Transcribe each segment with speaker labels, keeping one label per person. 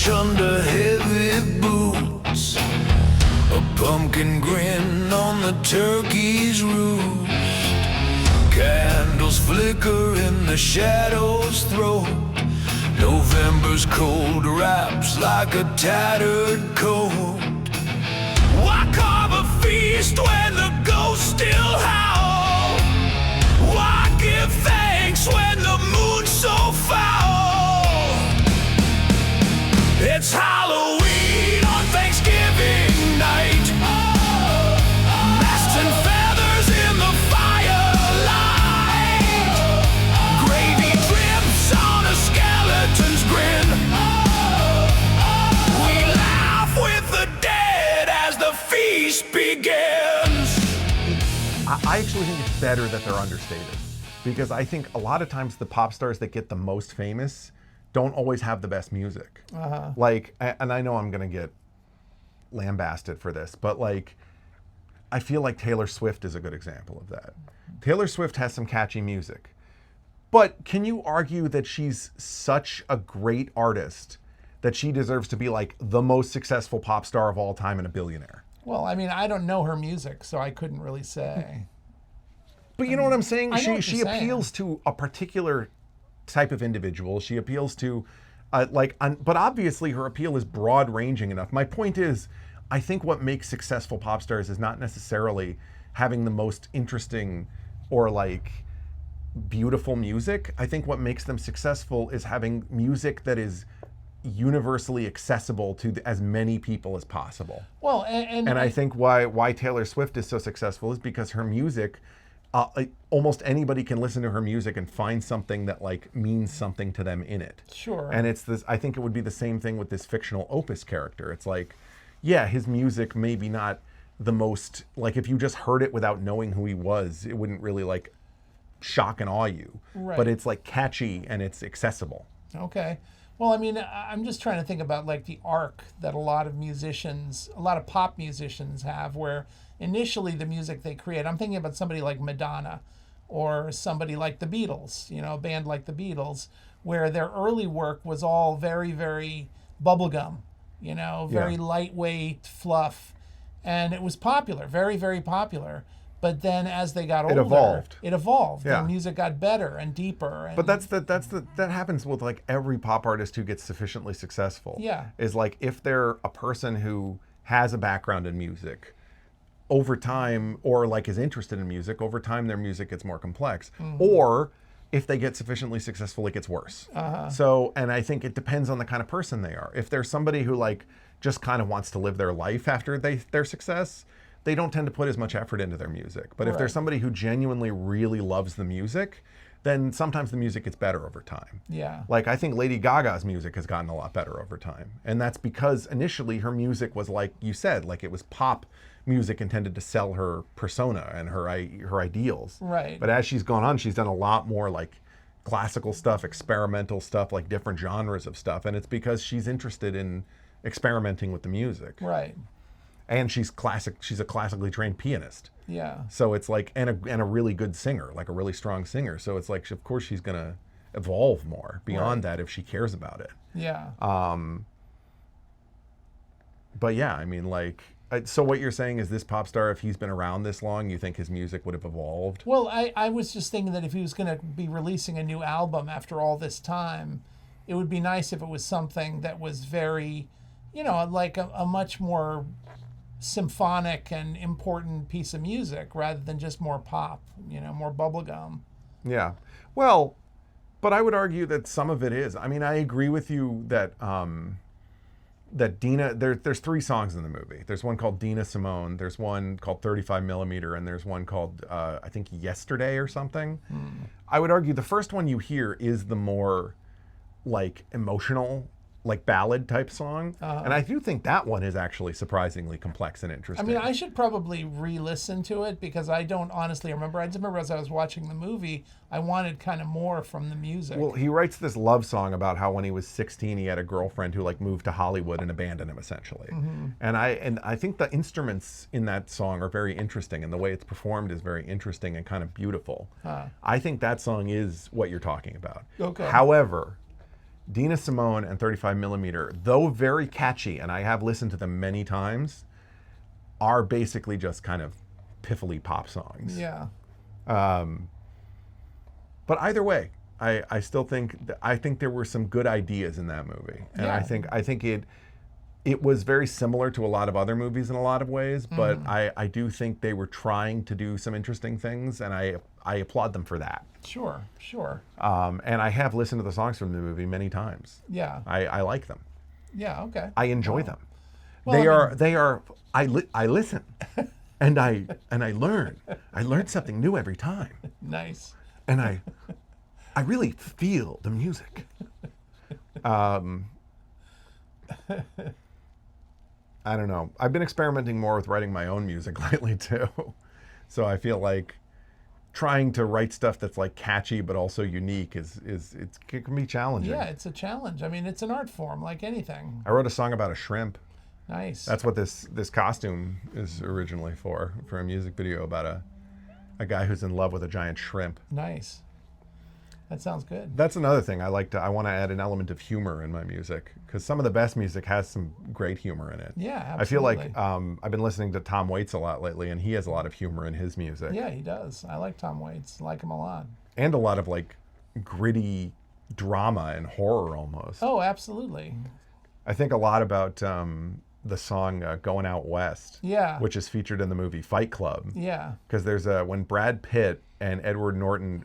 Speaker 1: flesh under heavy boots, a pumpkin grin on the turkey's roost. Candles flicker in the shadow's throat. November's cold wraps like a tattered coat. Why carve a feast when the ghosts still howl? Why give thanks when the moon's so foul? It's Halloween on Thanksgiving night. Masts and feathers in the firelight. Gravy drips on a skeleton's grin. We laugh with the dead as the feast begins.
Speaker 2: I actually think it's better that they're understated, because I think a lot of times the pop stars that get the most famous don't always have the best music. Like, and I know I'm gonna get lambasted for this, but like, I feel like Taylor Swift is a good example of that. Taylor Swift has some catchy music, but can you argue that she's such a great artist that she deserves to be like the most successful pop star of all time and a billionaire?
Speaker 3: Well, I mean, I don't know her music, so I couldn't really say.
Speaker 2: But you know what I'm saying?
Speaker 3: I know what
Speaker 2: She
Speaker 3: you're saying.
Speaker 2: appeals to a particular type of individual. She appeals to, but obviously her appeal is broad ranging enough. My point is, I think what makes successful pop stars is not necessarily having the most interesting or like beautiful music. I think what makes them successful is having music that is universally accessible to as many people as possible.
Speaker 3: Well,
Speaker 2: And I think why Taylor Swift is so successful is because her music, almost anybody can listen to her music and find something that like means something to them in it.
Speaker 3: Sure.
Speaker 2: And it's this. I think it would be the same thing with this fictional Opus character. It's like, yeah, his music maybe not the most, like if you just heard it without knowing who he was, it wouldn't really like shock and awe you.
Speaker 3: Right.
Speaker 2: But it's like catchy and it's accessible.
Speaker 3: Okay. Well, I mean, I'm just trying to think about like the arc that a lot of musicians, a lot of pop musicians have, where initially the music they create, I'm thinking about somebody like Madonna or somebody like the Beatles, you know, a band like the Beatles, where their early work was all very, very bubblegum, you know, very lightweight fluff. And it was popular, very, very popular. But then as they got older,
Speaker 2: evolved.
Speaker 3: The
Speaker 2: Yeah.
Speaker 3: music got better and deeper. And,
Speaker 2: But that happens with like every pop artist who gets sufficiently successful.
Speaker 3: Yeah.
Speaker 2: Is like if they're a person who has a background in music, over time, or like is interested in music, over time their music gets more complex. Or if they get sufficiently successful, it gets worse. So, and I think it depends on the kind of person they are. If they're somebody who like just kind of wants to live their life after their success, they don't tend to put as much effort into their music. But if they're somebody who genuinely really loves the music, then sometimes the music gets better over time.
Speaker 3: Yeah.
Speaker 2: Like I think Lady Gaga's music has gotten a lot better over time. And that's because initially her music was like you said, like it was pop music intended to sell her persona and her ideals.
Speaker 3: Right.
Speaker 2: But as she's gone on, she's done a lot more like classical stuff, experimental stuff, like different genres of stuff. And it's because she's interested in experimenting with the music.
Speaker 3: Right.
Speaker 2: And she's a classically trained pianist.
Speaker 3: Yeah.
Speaker 2: So it's like, and a really good singer, like a really strong singer. So it's like, of course she's going to evolve more beyond that if she cares about it.
Speaker 3: Yeah.
Speaker 2: But yeah, I mean, like, so what you're saying is this pop star, if he's been around this long, you think his music would have evolved?
Speaker 3: Well, I was just thinking that if he was going to be releasing a new album after all this time, it would be nice if it was something that was very, you know, like a much more symphonic and important piece of music rather than just more pop, you know, more bubblegum.
Speaker 2: Yeah. Well, but I would argue that some of it is. I mean, I agree with you that that Dina, there's 3 songs in the movie. There's one called Dina Simone, there's one called 35 Millimeter, and there's one called, I think, Yesterday or something. I would argue the first one you hear is the more, like, emotional, like, ballad type song. And I do think that one is actually surprisingly complex and
Speaker 3: I
Speaker 2: interesting.
Speaker 3: mean, I should probably re-listen to it because I don't honestly remember. I just remember as I was watching the movie, I wanted kind of more from the music.
Speaker 2: Well, he writes this love song about how when he was 16, he had a girlfriend who like moved to Hollywood and abandoned him essentially. And I think the instruments in that song are very interesting, and the way it's performed is very interesting and kind of beautiful. I think that song is what you're talking about.
Speaker 3: Okay.
Speaker 2: However, Dina Simone and 35 millimeter, though very catchy, and I have listened to them many times, are basically just kind of piffly pop songs.
Speaker 3: Yeah.
Speaker 2: But either way, I still think there were some good ideas in that movie, and
Speaker 3: Yeah.
Speaker 2: I think it was very similar to a lot of other movies in a lot of ways, but I do think they were trying to do some interesting things, and I applaud them for that.
Speaker 3: Sure.
Speaker 2: And I have listened to the songs from the movie many times.
Speaker 3: Yeah.
Speaker 2: I like them.
Speaker 3: Yeah. Okay.
Speaker 2: I enjoy them.
Speaker 3: Well,
Speaker 2: They are. I listen, and I learn. I learn something new every time,
Speaker 3: Nice.
Speaker 2: and I really feel the music. I don't know. I've been experimenting more with writing my own music lately too, so I feel like trying to write stuff that's like catchy but also unique it can be challenging.
Speaker 3: Yeah, it's a challenge. I mean, it's an art form like anything.
Speaker 2: I wrote a song about a shrimp.
Speaker 3: Nice.
Speaker 2: That's what this costume is originally for a music video about a guy who's in love with a giant shrimp.
Speaker 3: Nice. That sounds good.
Speaker 2: That's another thing I want to add an element of humor in my music, because some of the best music has some great humor in it.
Speaker 3: Yeah, absolutely.
Speaker 2: I feel like I've been listening to Tom Waits a lot lately, and he has a lot of humor in his music.
Speaker 3: Yeah, he does. I like Tom Waits. I like him a lot.
Speaker 2: And a lot of like gritty drama and horror almost.
Speaker 3: Oh, absolutely.
Speaker 2: I think a lot about the song Going Out West,
Speaker 3: Yeah.
Speaker 2: which is featured in the movie Fight Club.
Speaker 3: Yeah.
Speaker 2: Because there's when Brad Pitt and Edward Norton,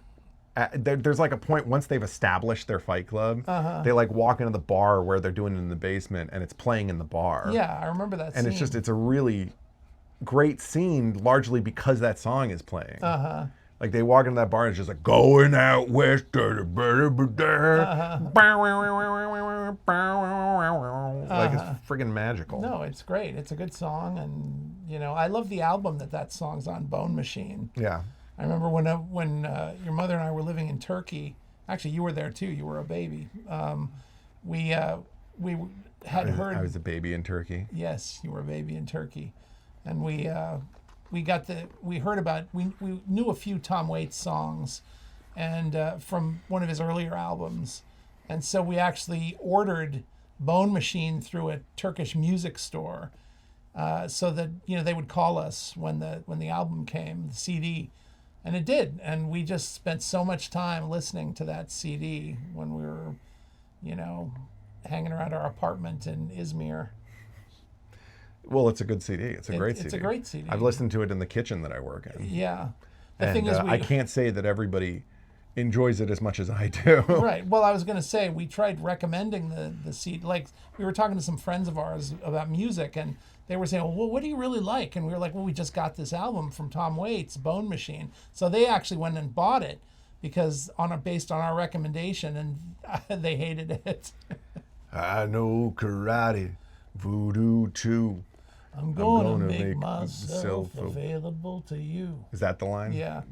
Speaker 2: there's like a point once they've established their Fight Club, they like walk into the bar where they're doing it in the basement, and it's playing in the bar.
Speaker 3: Yeah, I remember that
Speaker 2: And
Speaker 3: scene.
Speaker 2: it's a really great scene, largely because that song is playing. Like they walk into that bar and it's just like going out west. Like it's friggin' magical.
Speaker 3: No, it's great. It's a good song, and I love the album that song's on, Bone Machine.
Speaker 2: Yeah.
Speaker 3: I remember when your mother and I were living in Turkey. Actually, you were there too. You were a baby. We had heard.
Speaker 2: I was a baby in Turkey.
Speaker 3: Yes, you were a baby in Turkey, and we heard about we knew a few Tom Waits songs, and from one of his earlier albums, and so we actually ordered Bone Machine through a Turkish music store, so that they would call us when the album came, the CD. And it did, and we just spent so much time listening to that CD when we were, hanging around our apartment in Izmir.
Speaker 2: Well, it's a good CD. It's a great CD.
Speaker 3: It's a great CD.
Speaker 2: I've listened to it in the kitchen that I work in.
Speaker 3: Yeah.
Speaker 2: The thing is, I can't say that everybody enjoys it as much as I do.
Speaker 3: Right. Well, I was going to say, we tried recommending the CD. Like, we were talking to some friends of ours about music, and they were saying, well, what do you really like? And we were like, well, we just got this album from Tom Waits, Bone Machine. So they actually went and bought it based on our recommendation, and they hated it.
Speaker 2: I know karate, voodoo too.
Speaker 3: I'm gonna make myself available to you.
Speaker 2: Is that the line?
Speaker 3: Yeah.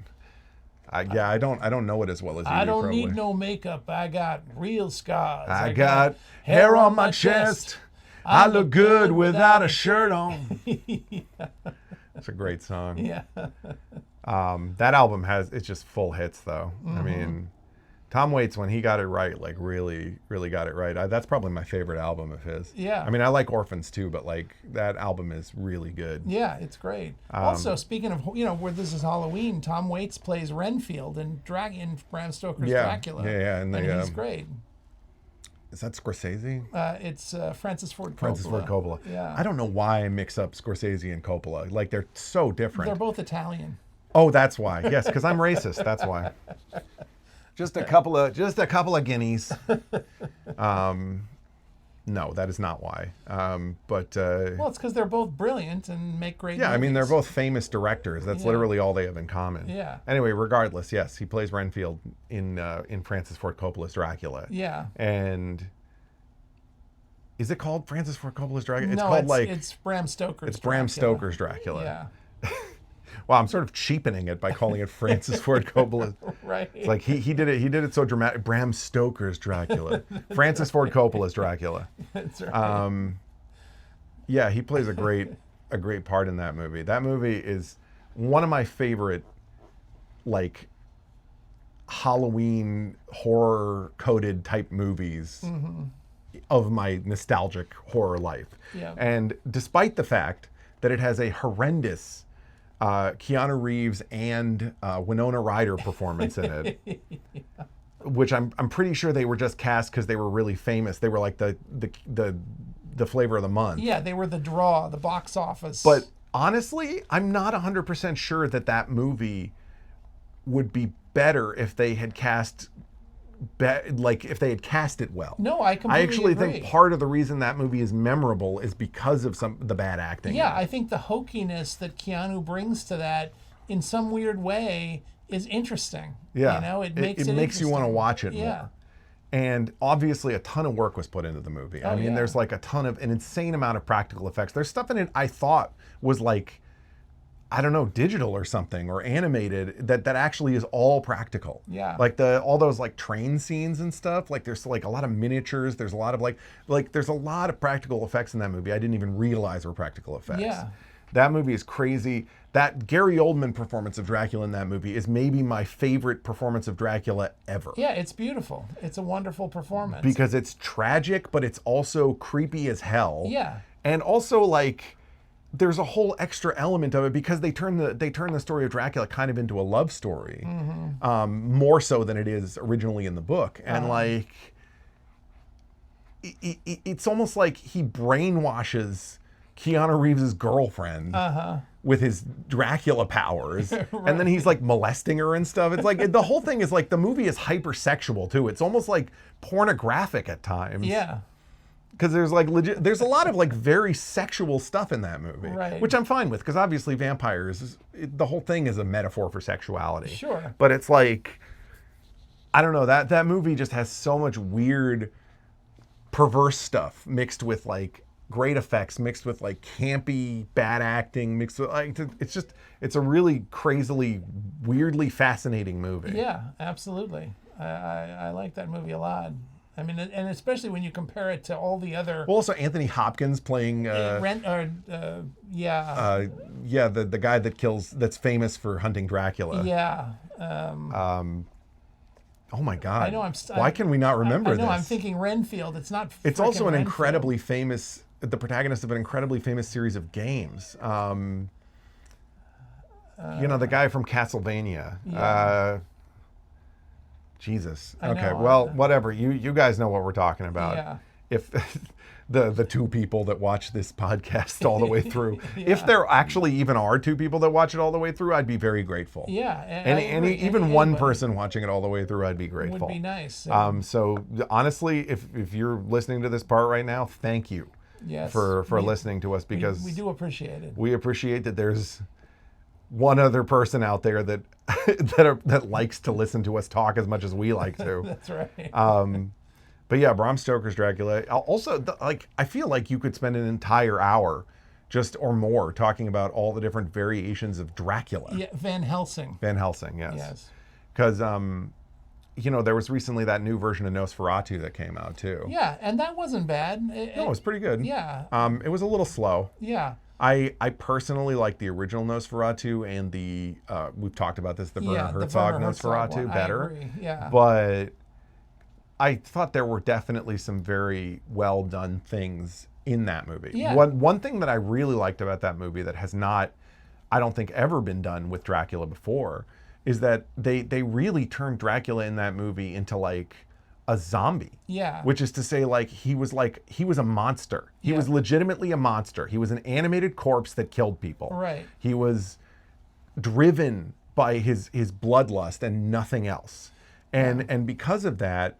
Speaker 2: I don't know it as well as you do.
Speaker 3: I don't
Speaker 2: probably.
Speaker 3: need no makeup. I got real scars.
Speaker 2: I got hair on my chest. I look good without a shirt on. It's a great song.
Speaker 3: Yeah.
Speaker 2: That album it's just full hits though. I mean, Tom Waits, when he got it right, like really, really got it right. That's probably my favorite album of his.
Speaker 3: Yeah.
Speaker 2: I mean, I like Orphans too, but like that album is really good.
Speaker 3: Yeah, it's great. Also, speaking of, where this is Halloween, Tom Waits plays Renfield in Bram Stoker's Dracula.
Speaker 2: Yeah,
Speaker 3: and he's great.
Speaker 2: Is that Scorsese?
Speaker 3: It's Francis Ford Coppola.
Speaker 2: Francis Ford Coppola.
Speaker 3: Yeah.
Speaker 2: I don't know why I mix up Scorsese and Coppola. Like they're so different.
Speaker 3: They're both Italian.
Speaker 2: Oh, that's why. Yes, because I'm racist. That's why. Just a couple of guineas. No, that is not why. Well,
Speaker 3: it's because they're both brilliant and make great
Speaker 2: yeah,
Speaker 3: movies.
Speaker 2: I mean, they're both famous directors. That's literally all they have in common.
Speaker 3: Yeah.
Speaker 2: Anyway, regardless, yes, he plays Renfield in Francis Ford Coppola's Dracula.
Speaker 3: Yeah.
Speaker 2: And is it called Francis Ford Coppola's Dracula?
Speaker 3: No,
Speaker 2: it's called
Speaker 3: it's Bram Stoker's.
Speaker 2: It's Bram Stoker's Dracula.
Speaker 3: Yeah.
Speaker 2: Well, I'm sort of cheapening it by calling it Francis Ford Coppola.
Speaker 3: Right.
Speaker 2: It's like he did it so dramatic. Bram Stoker's Dracula. Francis Ford Coppola's Dracula.
Speaker 3: That's right.
Speaker 2: Yeah, he plays a great part in that movie. That movie is one of my favorite, like, Halloween horror coded type movies of my nostalgic horror life.
Speaker 3: Yeah.
Speaker 2: And despite the fact that it has a horrendous Keanu Reeves and Winona Ryder performance in it, which I'm pretty sure they were just cast because they were really famous. They were like the flavor of the month.
Speaker 3: Yeah, they were the draw, the box office.
Speaker 2: But honestly, I'm not 100% sure that movie would be better if they had cast if they had cast it well.
Speaker 3: No, I completely
Speaker 2: I actually
Speaker 3: agree.
Speaker 2: think part of the reason that movie is memorable is because of the bad acting.
Speaker 3: Yeah, I think the hokiness that Keanu brings to that in some weird way is interesting.
Speaker 2: Yeah.
Speaker 3: You know,
Speaker 2: It
Speaker 3: makes
Speaker 2: you want to
Speaker 3: interesting.
Speaker 2: watch it
Speaker 3: Yeah.
Speaker 2: more. And obviously a ton of work was put into the movie. I mean,
Speaker 3: yeah.
Speaker 2: there's like an insane amount of practical effects. There's stuff in it I thought was like, I don't know, digital or something, or animated, that actually is all practical.
Speaker 3: Yeah.
Speaker 2: Like all those like train scenes and stuff. Like there's like a lot of miniatures. There's a lot of like there's a lot of practical effects in that movie I didn't even realize were practical effects.
Speaker 3: Yeah.
Speaker 2: That movie is crazy. That Gary Oldman performance of Dracula in that movie is maybe my favorite performance of Dracula ever.
Speaker 3: Yeah, it's beautiful. It's a wonderful performance.
Speaker 2: Because it's tragic, but it's also creepy as hell.
Speaker 3: Yeah.
Speaker 2: And also like there's a whole extra element of it because they turn the story of Dracula kind of into a love story, more so than it is originally in the book. And like it's almost like he brainwashes Keanu Reeves' girlfriend with his Dracula powers, and then he's like molesting her and stuff. It's like the whole thing is like the movie is hypersexual too. It's almost like pornographic at times.
Speaker 3: Yeah.
Speaker 2: Because there's a lot of like very sexual stuff in that movie,
Speaker 3: Right.
Speaker 2: which I'm fine with because obviously vampires, the whole thing is a metaphor for sexuality.
Speaker 3: Sure.
Speaker 2: But it's like, I don't know, that movie just has so much weird, perverse stuff mixed with like great effects, mixed with like campy bad acting, mixed with like it's a really crazily, weirdly fascinating movie.
Speaker 3: Yeah, absolutely. I like that movie a lot. I mean, and especially when you compare it to all the other.
Speaker 2: Well, also Anthony Hopkins playing
Speaker 3: the
Speaker 2: guy that's famous for hunting Dracula.
Speaker 3: Yeah.
Speaker 2: Oh my God!
Speaker 3: I know.
Speaker 2: Why can we not remember
Speaker 3: I know.
Speaker 2: this?
Speaker 3: I'm thinking Renfield. It's not.
Speaker 2: It's also an
Speaker 3: frickin'
Speaker 2: incredibly famous, the protagonist of an incredibly famous series of games. The guy from Castlevania.
Speaker 3: Yeah.
Speaker 2: Jesus.
Speaker 3: I
Speaker 2: Okay.
Speaker 3: know.
Speaker 2: Well, whatever. You guys know what we're talking about.
Speaker 3: Yeah.
Speaker 2: If the two people that watch this podcast all the way through,
Speaker 3: Yeah.
Speaker 2: if there actually even are two people that watch it all the way through, I'd be very grateful.
Speaker 3: Yeah.
Speaker 2: And even one person watching it all the way through, I'd be grateful.
Speaker 3: would be nice.
Speaker 2: So honestly, if you're listening to this part right now, thank you
Speaker 3: Yes.
Speaker 2: for listening to us because
Speaker 3: we do appreciate it.
Speaker 2: we appreciate that there's one other person out there that that likes to listen to us talk as much as we like to.
Speaker 3: That's right.
Speaker 2: But yeah, Bram Stoker's Dracula. Also, I feel like you could spend an entire hour, just or more, talking about all the different variations of Dracula.
Speaker 3: Yeah, Van Helsing.
Speaker 2: Van Helsing, yes.
Speaker 3: Yes.
Speaker 2: Because there was recently that new version of Nosferatu that came out too.
Speaker 3: Yeah, and that wasn't bad.
Speaker 2: No, it was pretty good.
Speaker 3: Yeah.
Speaker 2: It was a little slow.
Speaker 3: Yeah.
Speaker 2: I personally like the original Nosferatu and the we've talked about this, the Werner Herzog Nosferatu
Speaker 3: one.
Speaker 2: better.
Speaker 3: I agree. Yeah.
Speaker 2: But I thought there were definitely some very well done things in that movie.
Speaker 3: Yeah.
Speaker 2: One thing that I really liked about that movie that has not, I don't think, ever been done with Dracula before is that they really turned Dracula in that movie into like a zombie.
Speaker 3: Yeah.
Speaker 2: Which is to say, he was a monster. He was legitimately a monster. He was an animated corpse that killed people.
Speaker 3: Right.
Speaker 2: He was driven by his bloodlust and nothing else. And because of that,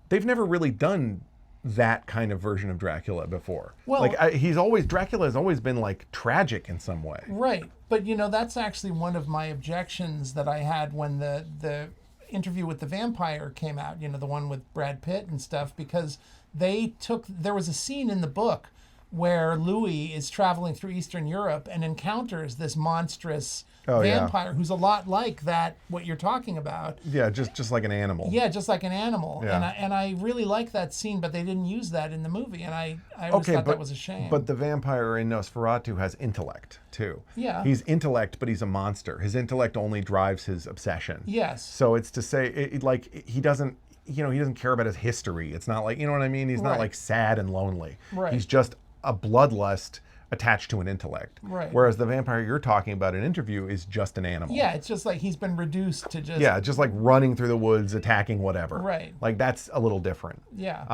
Speaker 2: they've never really done that kind of version of Dracula before.
Speaker 3: Well,
Speaker 2: Dracula has always been like tragic in some way.
Speaker 3: Right. But that's actually one of my objections that I had when the Interview with the Vampire came out, the one with Brad Pitt and stuff, because there was a scene in the book where Louis is traveling through Eastern Europe and encounters this monstrous
Speaker 2: Oh, yeah.
Speaker 3: vampire who's a lot like that, what you're talking about.
Speaker 2: Yeah, just like an animal.
Speaker 3: Yeah, just like an animal.
Speaker 2: Yeah.
Speaker 3: And I really like that scene, but they didn't use that in the movie, and I always thought that was a shame.
Speaker 2: But the vampire in Nosferatu has intellect too.
Speaker 3: Yeah.
Speaker 2: He's intellect, but he's a monster. His intellect only drives his obsession.
Speaker 3: Yes.
Speaker 2: So it's to say, like, he doesn't, he doesn't care about his history. It's not like, you know what I mean? He's not
Speaker 3: Right.
Speaker 2: like sad and lonely.
Speaker 3: Right.
Speaker 2: He's just a bloodlust attached to an intellect.
Speaker 3: Right.
Speaker 2: Whereas the vampire you're talking about in Interview is just an animal.
Speaker 3: Yeah, it's just like he's been reduced to just...
Speaker 2: Yeah, just like running through the woods, attacking whatever.
Speaker 3: Right.
Speaker 2: Like that's a little different.
Speaker 3: Yeah.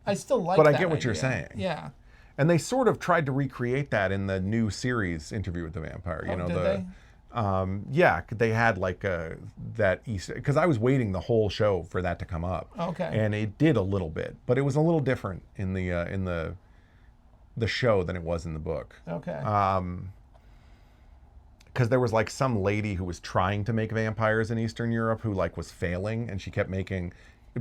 Speaker 3: I still like
Speaker 2: but
Speaker 3: that
Speaker 2: I get what
Speaker 3: idea.
Speaker 2: you're saying.
Speaker 3: Yeah.
Speaker 2: And they sort of tried to recreate that in the new series Interview with the Vampire. You know,
Speaker 3: did
Speaker 2: the
Speaker 3: they?
Speaker 2: yeah, they had like that Easter, because I was waiting the whole show for that to come up.
Speaker 3: Okay.
Speaker 2: And it did a little bit, but it was a little different in the show than it was in the book.
Speaker 3: Okay.
Speaker 2: Because there was like some lady who was trying to make vampires in Eastern Europe who like was failing, and she kept making,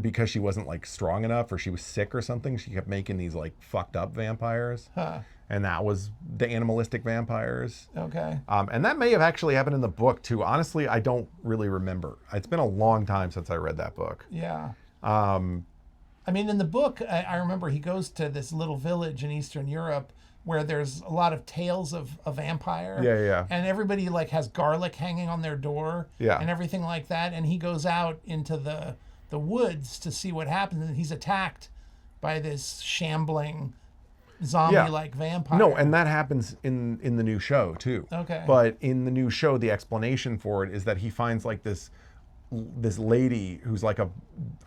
Speaker 2: because she wasn't like strong enough or she was sick or something, she kept making these like fucked up vampires.
Speaker 3: Huh.
Speaker 2: And that was the animalistic vampires.
Speaker 3: Okay.
Speaker 2: And that may have actually happened in the book too. Honestly, I don't really remember. It's been a long time since I read that book.
Speaker 3: Yeah. I mean, in the book, I remember he goes to this little village in Eastern Europe where there's a lot of tales of a vampire.
Speaker 2: Yeah, yeah.
Speaker 3: And everybody like has garlic hanging on their door.
Speaker 2: Yeah.
Speaker 3: And everything like that. And he goes out into the woods to see what happens, and he's attacked by this shambling zombie-like vampire.
Speaker 2: No, and that happens in the new show too.
Speaker 3: Okay.
Speaker 2: But in the new show, the explanation for it is that he finds like this lady who's like a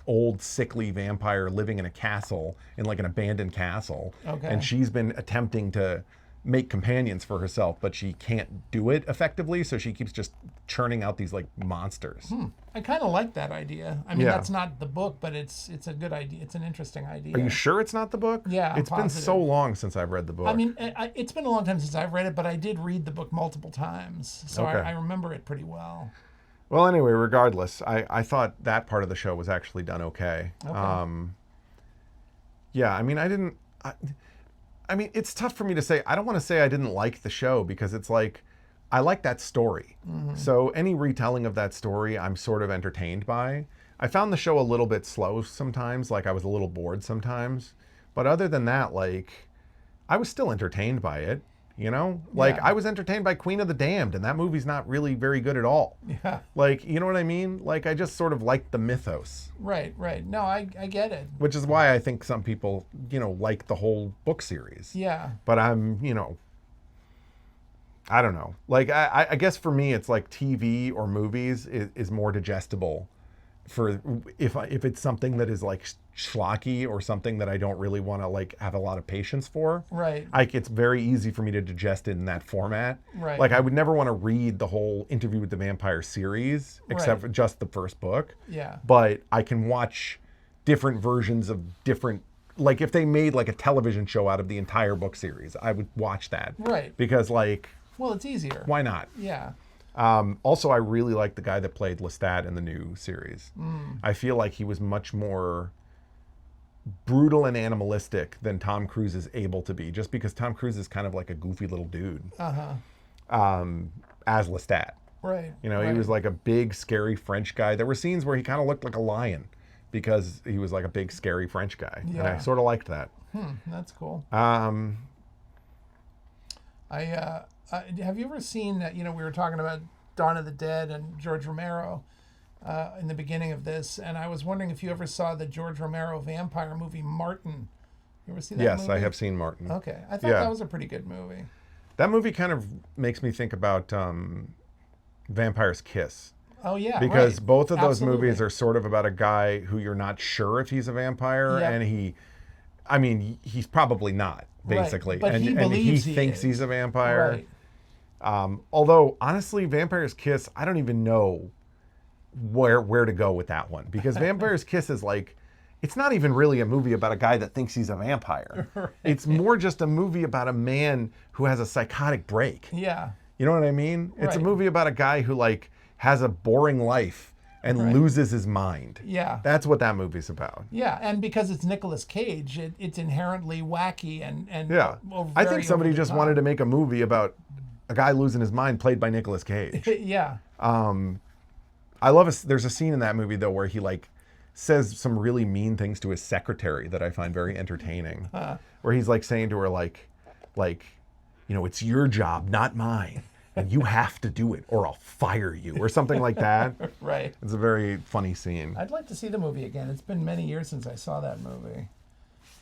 Speaker 2: old sickly vampire living in a castle, in like an abandoned castle.
Speaker 3: Okay.
Speaker 2: And she's been attempting to make companions for herself, but she can't do it effectively, so she keeps just churning out these like monsters.
Speaker 3: I kind of like that idea. I mean,
Speaker 2: Yeah.
Speaker 3: that's not the book, but it's a good idea. It's an interesting idea.
Speaker 2: Are you sure it's not the book?
Speaker 3: Yeah, I'm
Speaker 2: It's been
Speaker 3: positive.
Speaker 2: so long since I've read the book.
Speaker 3: I mean, it's been a long time since I've read it, but I did read the book multiple times, so
Speaker 2: Okay.
Speaker 3: I remember it pretty well.
Speaker 2: Well, anyway, regardless, I thought that part of the show was actually done okay.
Speaker 3: Okay.
Speaker 2: Yeah, I mean, I mean, it's tough for me to say. I don't want to say I didn't like the show, because it's like, I like that story.
Speaker 3: Mm-hmm.
Speaker 2: So any retelling of that story, I'm sort of entertained by. I found the show a little bit slow sometimes, like I was a little bored sometimes. But other than that, like, I was still entertained by it. You know, like
Speaker 3: Yeah.
Speaker 2: I was entertained by Queen of the Damned, and that movie's not really very good at all.
Speaker 3: Yeah.
Speaker 2: Like, you know what I mean? Like, I just sort of liked the mythos,
Speaker 3: Right. No, I get it.
Speaker 2: which is why I think some people, like the whole book series.
Speaker 3: Yeah.
Speaker 2: But I'm, I don't know. Like, I guess for me, it's like TV or movies is more digestible for if it's something that is like schlocky or something that I don't really want to like have a lot of patience for.
Speaker 3: Right.
Speaker 2: Like, it's very easy for me to digest it in that format.
Speaker 3: Right.
Speaker 2: Like, I would never want to read the whole Interview with the Vampire series except
Speaker 3: Right.
Speaker 2: for just the first book.
Speaker 3: Yeah.
Speaker 2: But I can watch different versions of different, like if they made like a television show out of the entire book series, I would watch that.
Speaker 3: Right.
Speaker 2: Because like,
Speaker 3: Well, it's easier.
Speaker 2: why not?
Speaker 3: Yeah.
Speaker 2: Also, I really like the guy that played Lestat in the new series. I feel like he was much more brutal and animalistic than Tom Cruise is able to be, just because Tom Cruise is kind of like a goofy little dude. As Lestat.
Speaker 3: Right.
Speaker 2: He
Speaker 3: right.
Speaker 2: was like a big, scary French guy. There were scenes where he kind of looked like a lion because he was like a big, scary French guy. And I
Speaker 3: Yeah.
Speaker 2: sort of liked that.
Speaker 3: That's cool.
Speaker 2: Um,
Speaker 3: Have you ever seen that? We were talking about Dawn of the Dead and George Romero in the beginning of this, and I was wondering if you ever saw the George Romero vampire movie Martin. You ever see that
Speaker 2: yes,
Speaker 3: movie?
Speaker 2: I have seen Martin.
Speaker 3: Okay, I thought
Speaker 2: Yeah.
Speaker 3: that was a pretty good movie.
Speaker 2: That movie kind of makes me think about Vampire's Kiss.
Speaker 3: Oh yeah,
Speaker 2: Because
Speaker 3: right.
Speaker 2: both of those
Speaker 3: Absolutely.
Speaker 2: movies are sort of about a guy who you're not sure if he's a vampire,
Speaker 3: Yep.
Speaker 2: and he's probably not,
Speaker 3: Right,
Speaker 2: basically.
Speaker 3: but
Speaker 2: and
Speaker 3: he
Speaker 2: he
Speaker 3: believes he
Speaker 2: thinks
Speaker 3: is.
Speaker 2: he's a vampire.
Speaker 3: Right.
Speaker 2: Although, honestly, Vampire's Kiss, I don't even know where to go with that one. Because Vampire's Kiss is like, it's not even really a movie about a guy that thinks he's a vampire.
Speaker 3: Right.
Speaker 2: It's more just a movie about a man who has a psychotic break.
Speaker 3: Yeah.
Speaker 2: You know what I mean? It's a
Speaker 3: Right.
Speaker 2: movie about a guy who like has a boring life and
Speaker 3: Right.
Speaker 2: loses his mind.
Speaker 3: Yeah.
Speaker 2: That's what that movie's about.
Speaker 3: Yeah, and because it's Nicolas Cage, it's inherently wacky and
Speaker 2: Yeah. I think somebody just wanted to make a movie about a guy losing his mind played by Nicolas Cage.
Speaker 3: Yeah.
Speaker 2: I love there's a scene in that movie though where he like says some really mean things to his secretary that I find very entertaining. Where he's like saying to her like, you know, it's your job, not mine. And you have to do it or I'll fire you or something like that.
Speaker 3: Right.
Speaker 2: It's a very funny scene.
Speaker 3: I'd like to see the movie again. It's been many years since I saw that movie.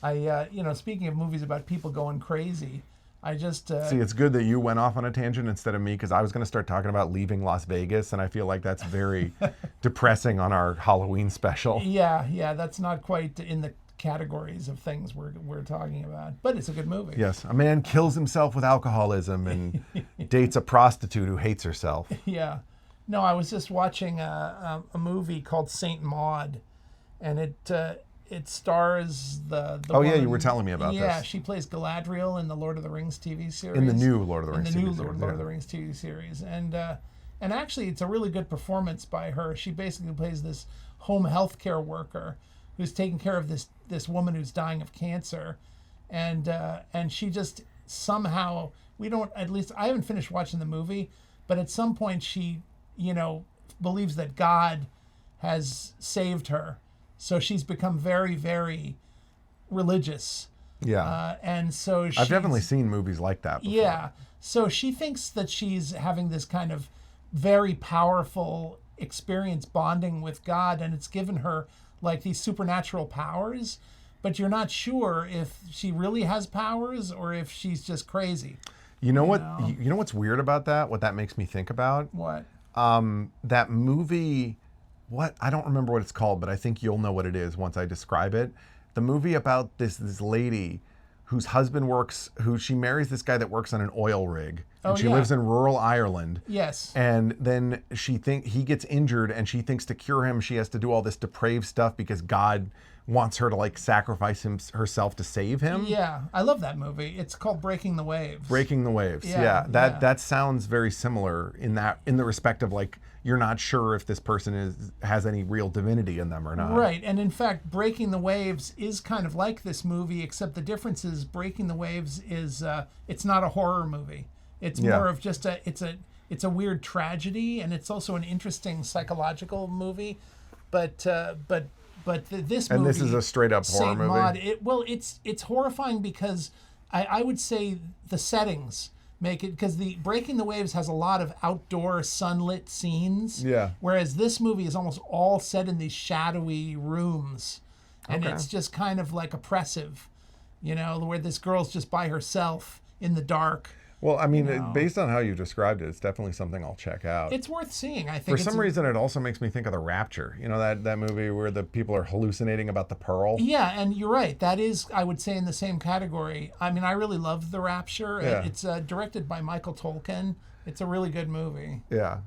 Speaker 3: You know, speaking of movies about people going crazy, I just...
Speaker 2: See, it's good that you went off on a tangent instead of me because I was going to start talking about leaving Las Vegas and I feel like that's very depressing on our Halloween special.
Speaker 3: Yeah, that's not quite in the categories of things we're talking about, but it's a good movie.
Speaker 2: Yes, a man kills himself with alcoholism and dates a prostitute who hates herself.
Speaker 3: Yeah. No, I was just watching a movie called Saint Maud, and it stars the
Speaker 2: Oh yeah,
Speaker 3: woman,
Speaker 2: you were telling me about this.
Speaker 3: Yeah, she plays Galadriel in the Lord of the Rings TV series.
Speaker 2: In the new Lord of the Rings
Speaker 3: in the new
Speaker 2: TV series.
Speaker 3: Lord of the Rings TV series, and actually it's a really good performance by her. She basically plays this home healthcare worker who's taking care of this woman who's dying of cancer, and she just somehow at least I haven't finished watching the movie, but at some point she, you know, believes that God has saved her, so she's become very, very religious.
Speaker 2: Yeah.
Speaker 3: And so
Speaker 2: I've definitely seen movies like that before.
Speaker 3: Yeah. So she thinks that she's having this kind of very powerful experience bonding with God, and it's given her like these supernatural powers, but you're not sure if she really has powers or if she's just crazy.
Speaker 2: You know what's weird about that? What that makes me think about?
Speaker 3: What?
Speaker 2: That movie, I don't remember what it's called, but I think you'll know what it is once I describe it. The movie about this lady whose husband she marries this guy that works on an oil rig. And she lives in rural Ireland.
Speaker 3: Yes.
Speaker 2: And then he gets injured and she thinks to cure him, she has to do all this depraved stuff because God wants her to like sacrifice herself to save him.
Speaker 3: Yeah. I love that movie. It's called Breaking the Waves.
Speaker 2: Breaking the Waves. Yeah. That sounds very similar in the respect of like, you're not sure if this person has any real divinity in them or not.
Speaker 3: Right. And in fact, Breaking the Waves is kind of like this movie, except the difference is Breaking the Waves is it's not a horror movie. It's more of just it's a weird tragedy, and it's also an interesting psychological movie. But this movie,
Speaker 2: and this is a straight up horror movie.
Speaker 3: Maud, it's horrifying because I would say the settings make it, because the Breaking the Waves has a lot of outdoor sunlit scenes.
Speaker 2: Yeah.
Speaker 3: Whereas this movie is almost all set in these shadowy rooms, and it's just kind of like oppressive, you know, where this girl's just by herself in the dark.
Speaker 2: Well, I mean, based on how you described it, it's definitely something I'll check out.
Speaker 3: It's worth seeing, I think.
Speaker 2: For some reason, it also makes me think of The Rapture. You know, that movie where the people are hallucinating about the pearl?
Speaker 3: Yeah, and you're right. That is, I would say, in the same category. I mean, I really love The Rapture.
Speaker 2: Yeah.
Speaker 3: It's directed by Michael Tolkien. It's a really good movie.
Speaker 2: Yeah.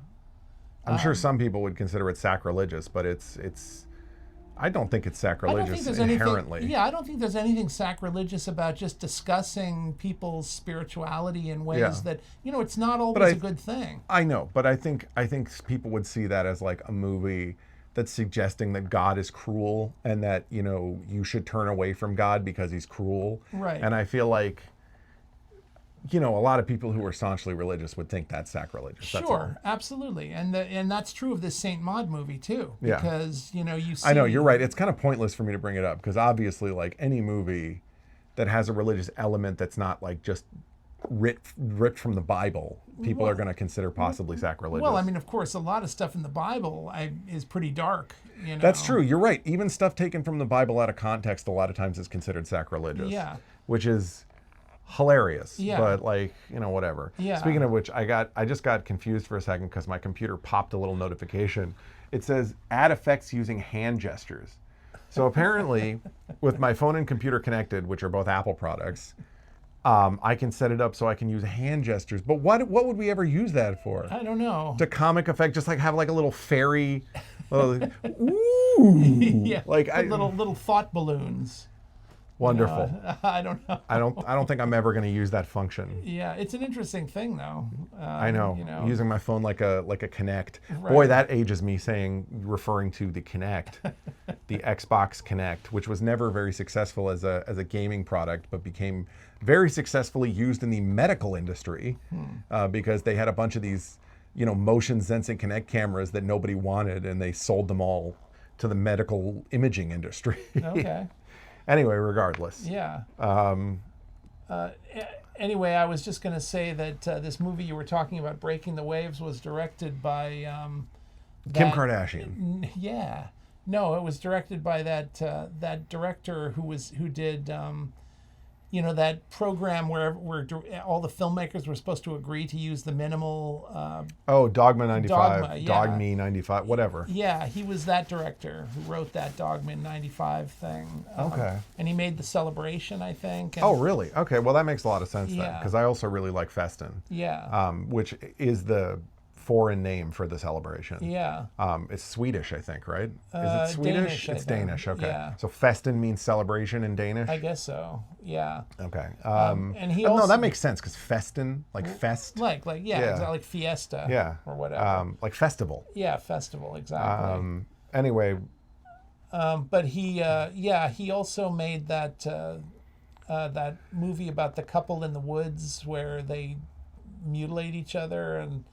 Speaker 2: I'm sure some people would consider it sacrilegious, but I don't think it's sacrilegious inherently.
Speaker 3: I don't think there's anything sacrilegious about just discussing people's spirituality in ways that, you know, it's not always a good thing.
Speaker 2: I know, but I think people would see that as like a movie that's suggesting that God is cruel and that, you know, you should turn away from God because he's cruel.
Speaker 3: Right.
Speaker 2: And I feel like, you know, a lot of people who are staunchly religious would think that's sacrilegious.
Speaker 3: Sure, absolutely, and that's true of this Saint Maud movie too.
Speaker 2: Yeah.
Speaker 3: Because you know you see.
Speaker 2: I know you're right. It's kind of pointless for me to bring it up because obviously, like any movie that has a religious element that's not like just ripped from the Bible, people are going to consider possibly sacrilegious.
Speaker 3: Well, I mean, of course, a lot of stuff in the Bible is pretty dark. You know?
Speaker 2: That's true. You're right. Even stuff taken from the Bible out of context, a lot of times is considered sacrilegious.
Speaker 3: Yeah.
Speaker 2: Which is hilarious.
Speaker 3: Yeah.
Speaker 2: But like, you know, whatever.
Speaker 3: Yeah.
Speaker 2: Speaking of which, I just got confused for a second because my computer popped a little notification. It says add effects using hand gestures. So apparently, with my phone and computer connected, which are both Apple products, I can set it up so I can use hand gestures. But what would we ever use that for?
Speaker 3: I don't know.
Speaker 2: To comic effect, just like have like a little fairy, ooh,
Speaker 3: Yeah.
Speaker 2: like
Speaker 3: little thought balloons.
Speaker 2: Wonderful.
Speaker 3: I don't know.
Speaker 2: I don't think I'm ever going to use that function.
Speaker 3: Yeah, it's an interesting thing though.
Speaker 2: I know. Using my phone like a Kinect.
Speaker 3: Right.
Speaker 2: Boy, that ages me referring to the Kinect, the Xbox Kinect, which was never very successful as a gaming product, but became very successfully used in the medical industry because they had a bunch of these, motion sensing Kinect cameras that nobody wanted, and they sold them all to the medical imaging industry.
Speaker 3: Okay.
Speaker 2: Anyway, regardless.
Speaker 3: Yeah. Anyway, I was just going to say that this movie you were talking about, Breaking the Waves, was directed by
Speaker 2: Kim Kardashian.
Speaker 3: Yeah. No, it was directed by that director who did that program where all the filmmakers were supposed to agree to use the minimal.
Speaker 2: Dogma 95,
Speaker 3: Dogma, yeah.
Speaker 2: Dogme 95, whatever.
Speaker 3: Yeah, he was that director who wrote that Dogma 95 thing.
Speaker 2: Okay.
Speaker 3: And he made The Celebration, I think. And,
Speaker 2: Oh, really? Okay, well, that makes a lot of sense then,
Speaker 3: Yeah.
Speaker 2: because I also really like Festin.
Speaker 3: Yeah.
Speaker 2: Which is the foreign name for The Celebration.
Speaker 3: Yeah.
Speaker 2: It's Swedish, I think, right? Is it Swedish?
Speaker 3: Danish, I
Speaker 2: It's
Speaker 3: think.
Speaker 2: Danish, okay.
Speaker 3: Yeah.
Speaker 2: So Festin means celebration in Danish?
Speaker 3: I guess so. Yeah.
Speaker 2: Okay.
Speaker 3: And he
Speaker 2: no,
Speaker 3: also
Speaker 2: that makes sense, because Festin, like fest.
Speaker 3: like
Speaker 2: Yeah.
Speaker 3: exactly, like fiesta.
Speaker 2: Yeah.
Speaker 3: Or whatever.
Speaker 2: Like festival.
Speaker 3: Yeah, festival, exactly.
Speaker 2: Anyway,
Speaker 3: But he also made that movie about the couple in the woods where they mutilate each other and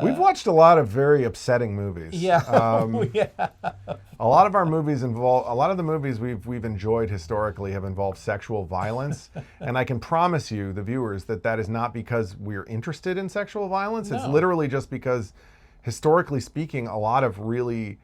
Speaker 2: we've watched a lot of very upsetting movies.
Speaker 3: yeah. Yeah.
Speaker 2: A lot of the movies we've enjoyed historically have involved sexual violence, and I can promise you, the viewers, that is not because we're interested in sexual violence. It's
Speaker 3: No.
Speaker 2: literally just because, historically speaking, a lot of really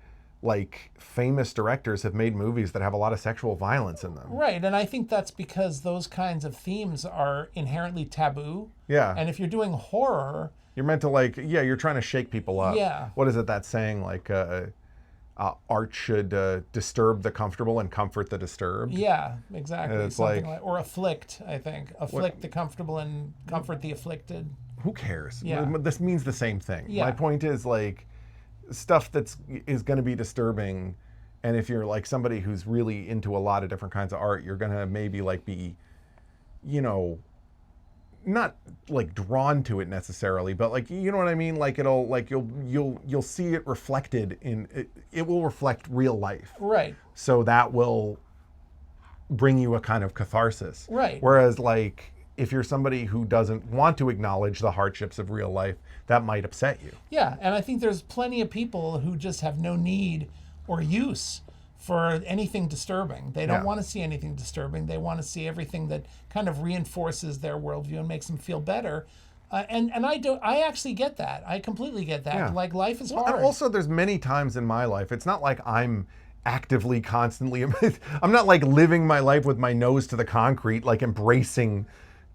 Speaker 2: famous directors have made movies that have a lot of sexual violence in them.
Speaker 3: Right, and I think that's because those kinds of themes are inherently taboo.
Speaker 2: Yeah.
Speaker 3: And if you're doing horror,
Speaker 2: You're meant to you're trying to shake people up.
Speaker 3: Yeah.
Speaker 2: What is it, that saying, art should disturb the comfortable and comfort the disturbed?
Speaker 3: yeah, exactly.
Speaker 2: It's
Speaker 3: Something
Speaker 2: like-
Speaker 3: or afflict, I think. Afflict the comfortable and comfort the afflicted.
Speaker 2: Who cares?
Speaker 3: Yeah.
Speaker 2: This means the same thing.
Speaker 3: Yeah.
Speaker 2: My point is stuff is going to be disturbing, and if you're somebody who's really into a lot of different kinds of art, you're going to maybe be, not drawn to it necessarily, but you know what I mean? You'll see it reflected it will reflect real life.
Speaker 3: Right.
Speaker 2: So that will bring you a kind of catharsis.
Speaker 3: Right.
Speaker 2: Whereas if you're somebody who doesn't want to acknowledge the hardships of real life, that might upset you.
Speaker 3: Yeah, and I think there's plenty of people who just have no need or use for anything disturbing. They don't
Speaker 2: Yeah.
Speaker 3: want to see anything disturbing. They want to see everything that kind of reinforces their worldview and makes them feel better. And I actually get that. I completely get that.
Speaker 2: Yeah.
Speaker 3: Life is hard.
Speaker 2: And also, there's many times in my life, it's not like I'm actively, constantly, I'm not living my life with my nose to the concrete, embracing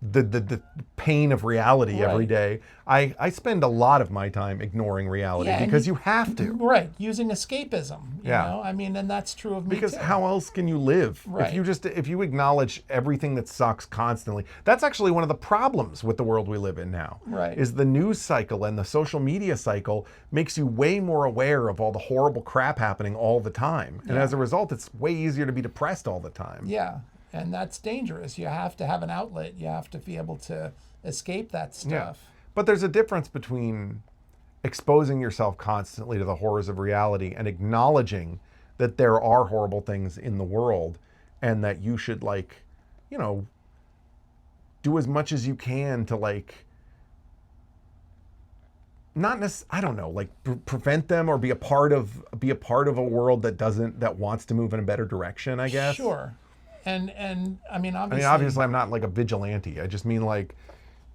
Speaker 2: the pain of reality every
Speaker 3: Right.
Speaker 2: day. I spend a lot of my time ignoring reality
Speaker 3: Yeah, and
Speaker 2: because you have to.
Speaker 3: Right, using escapism. You
Speaker 2: Yeah.
Speaker 3: know? I mean, and that's true of me
Speaker 2: Because
Speaker 3: too.
Speaker 2: how else can you live?
Speaker 3: Right.
Speaker 2: If you acknowledge everything that sucks constantly, that's actually one of the problems with the world we live in now.
Speaker 3: Right.
Speaker 2: Is the news cycle and the social media cycle makes you way more aware of all the horrible crap happening all the time. And
Speaker 3: Yeah.
Speaker 2: as a result, it's way easier to be depressed all the time.
Speaker 3: Yeah, and that's dangerous. You have to have an outlet. You have to be able to escape that stuff.
Speaker 2: But there's a difference between exposing yourself constantly to the horrors of reality and acknowledging that there are horrible things in the world and that you should do as much as you can to I don't know, prevent them or be a part of a world that wants to move in a better direction, I guess.
Speaker 3: Sure. And I mean, obviously.
Speaker 2: Obviously I'm not a vigilante. I just mean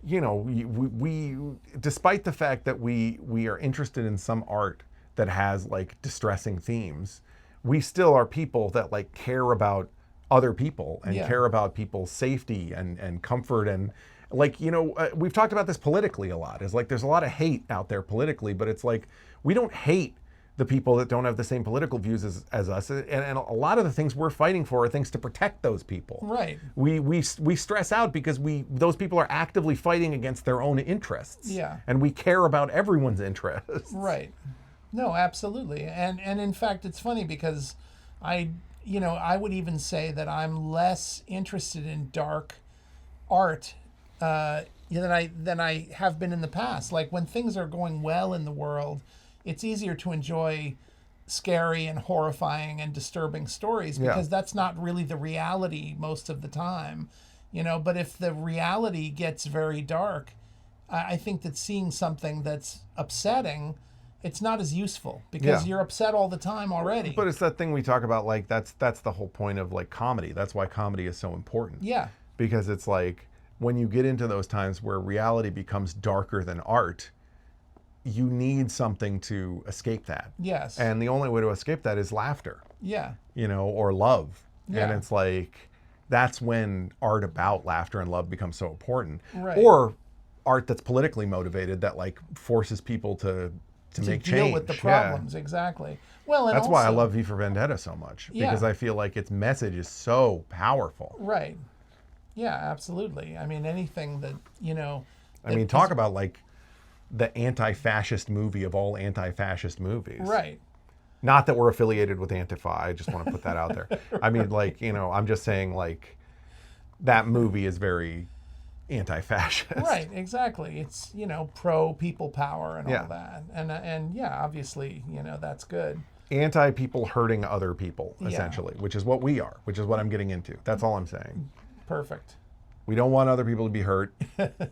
Speaker 2: we despite the fact that we are interested in some art that has distressing themes, we still are people that care about other people and
Speaker 3: Yeah.
Speaker 2: care about people's safety and comfort and we've talked about this politically a lot. It's there's a lot of hate out there politically, but it's we don't hate the people that don't have the same political views as us, and a lot of the things we're fighting for are things to protect those people.
Speaker 3: Right.
Speaker 2: We stress out because those people are actively fighting against their own interests.
Speaker 3: Yeah.
Speaker 2: And we care about everyone's interests.
Speaker 3: Right. No, absolutely. And in fact, it's funny because I I would even say that I'm less interested in dark art than I have been in the past. Like when things are going well in the world, it's easier to enjoy scary and horrifying and disturbing stories because that's not really the reality most of the time, But if the reality gets very dark, I think that seeing something that's upsetting, it's not as useful because you're upset all the time already.
Speaker 2: But it's that thing we talk about, like that's the whole point of like comedy. That's why comedy is so important.
Speaker 3: Yeah.
Speaker 2: Because it's like when you get into those times where reality becomes darker than art, you need something to escape that.
Speaker 3: Yes.
Speaker 2: And the only way to escape that is laughter.
Speaker 3: Yeah.
Speaker 2: Or love.
Speaker 3: Yeah.
Speaker 2: And it's like that's when art about laughter and love becomes so important.
Speaker 3: Right.
Speaker 2: Or art that's politically motivated that like forces people to make change.
Speaker 3: Deal with the problems, exactly. Well, and
Speaker 2: that's
Speaker 3: also,
Speaker 2: why I love V for Vendetta so much because I feel like its message is so powerful.
Speaker 3: Right. Yeah, absolutely. I mean, anything that
Speaker 2: talk about like the anti-fascist movie of all anti-fascist movies.
Speaker 3: Right.
Speaker 2: Not that we're affiliated with Antifa. I just want to put that out there. Right. I mean, like, I'm just saying like that movie is very anti-fascist.
Speaker 3: Right, exactly. It's, pro people power and all that. And obviously, that's good.
Speaker 2: Anti-people hurting other people, essentially, which is what we are, which is what I'm getting into. That's all I'm saying.
Speaker 3: Perfect.
Speaker 2: We don't want other people to be hurt.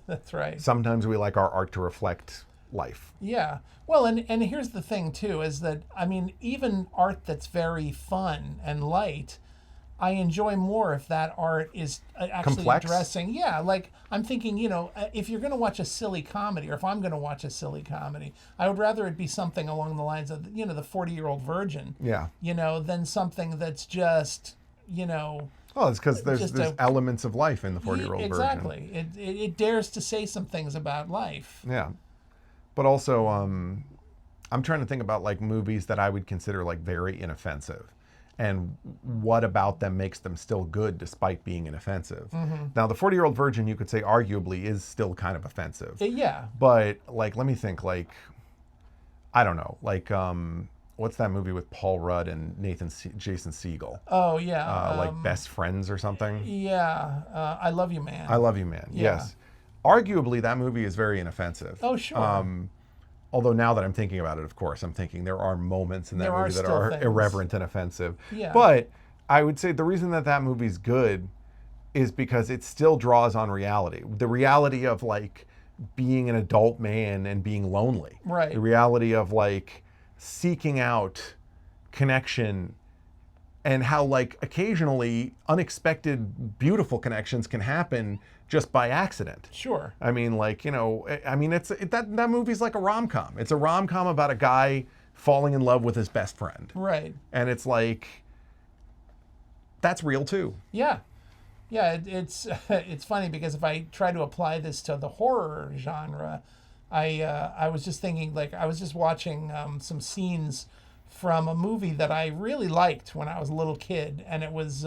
Speaker 3: That's right.
Speaker 2: Sometimes we like our art to reflect life.
Speaker 3: Yeah. Well, and here's the thing, too, is that, even art that's very fun and light, I enjoy more if that art is actually
Speaker 2: complex?
Speaker 3: addressing. Yeah, like I'm thinking, if you're going to watch a silly comedy, or if I'm going to watch a silly comedy, I would rather it be something along the lines of, the 40-Year-Old Virgin.
Speaker 2: Yeah.
Speaker 3: Than something that's just,
Speaker 2: Well, it's because there's elements of life in the 40-Year-Old Virgin.
Speaker 3: Exactly. It dares to say some things about life.
Speaker 2: Yeah. But also, I'm trying to think about like movies that I would consider like very inoffensive. And what about them makes them still good despite being inoffensive? Mm-hmm. Now, the 40-Year-Old Virgin, you could say arguably is still kind of offensive.
Speaker 3: Yeah.
Speaker 2: But like, let me think, like, I don't know, like, what's that movie with Paul Rudd and Jason Segel?
Speaker 3: Oh, yeah.
Speaker 2: Like Best Friends or something?
Speaker 3: Yeah. I Love You, Man.
Speaker 2: I Love You, Man.
Speaker 3: Yeah.
Speaker 2: Yes. Arguably, that movie is very inoffensive.
Speaker 3: Oh, sure.
Speaker 2: Although now that I'm thinking about it, of course, I'm thinking there are moments in that movie that are irreverent and offensive.
Speaker 3: Yeah.
Speaker 2: But I would say the reason that movie's good is because it still draws on reality. The reality of like being an adult man and being lonely.
Speaker 3: Right.
Speaker 2: The reality of like seeking out connection and how like occasionally unexpected beautiful connections can happen just by accident.
Speaker 3: Sure.
Speaker 2: I mean, like, that movie's like a rom-com. It's a rom-com about a guy falling in love with his best friend.
Speaker 3: Right.
Speaker 2: And it's like, that's real too.
Speaker 3: Yeah. Yeah, it's funny because if I try to apply this to the horror genre, I was just thinking, like, I was just watching some scenes from a movie that I really liked when I was a little kid, and it was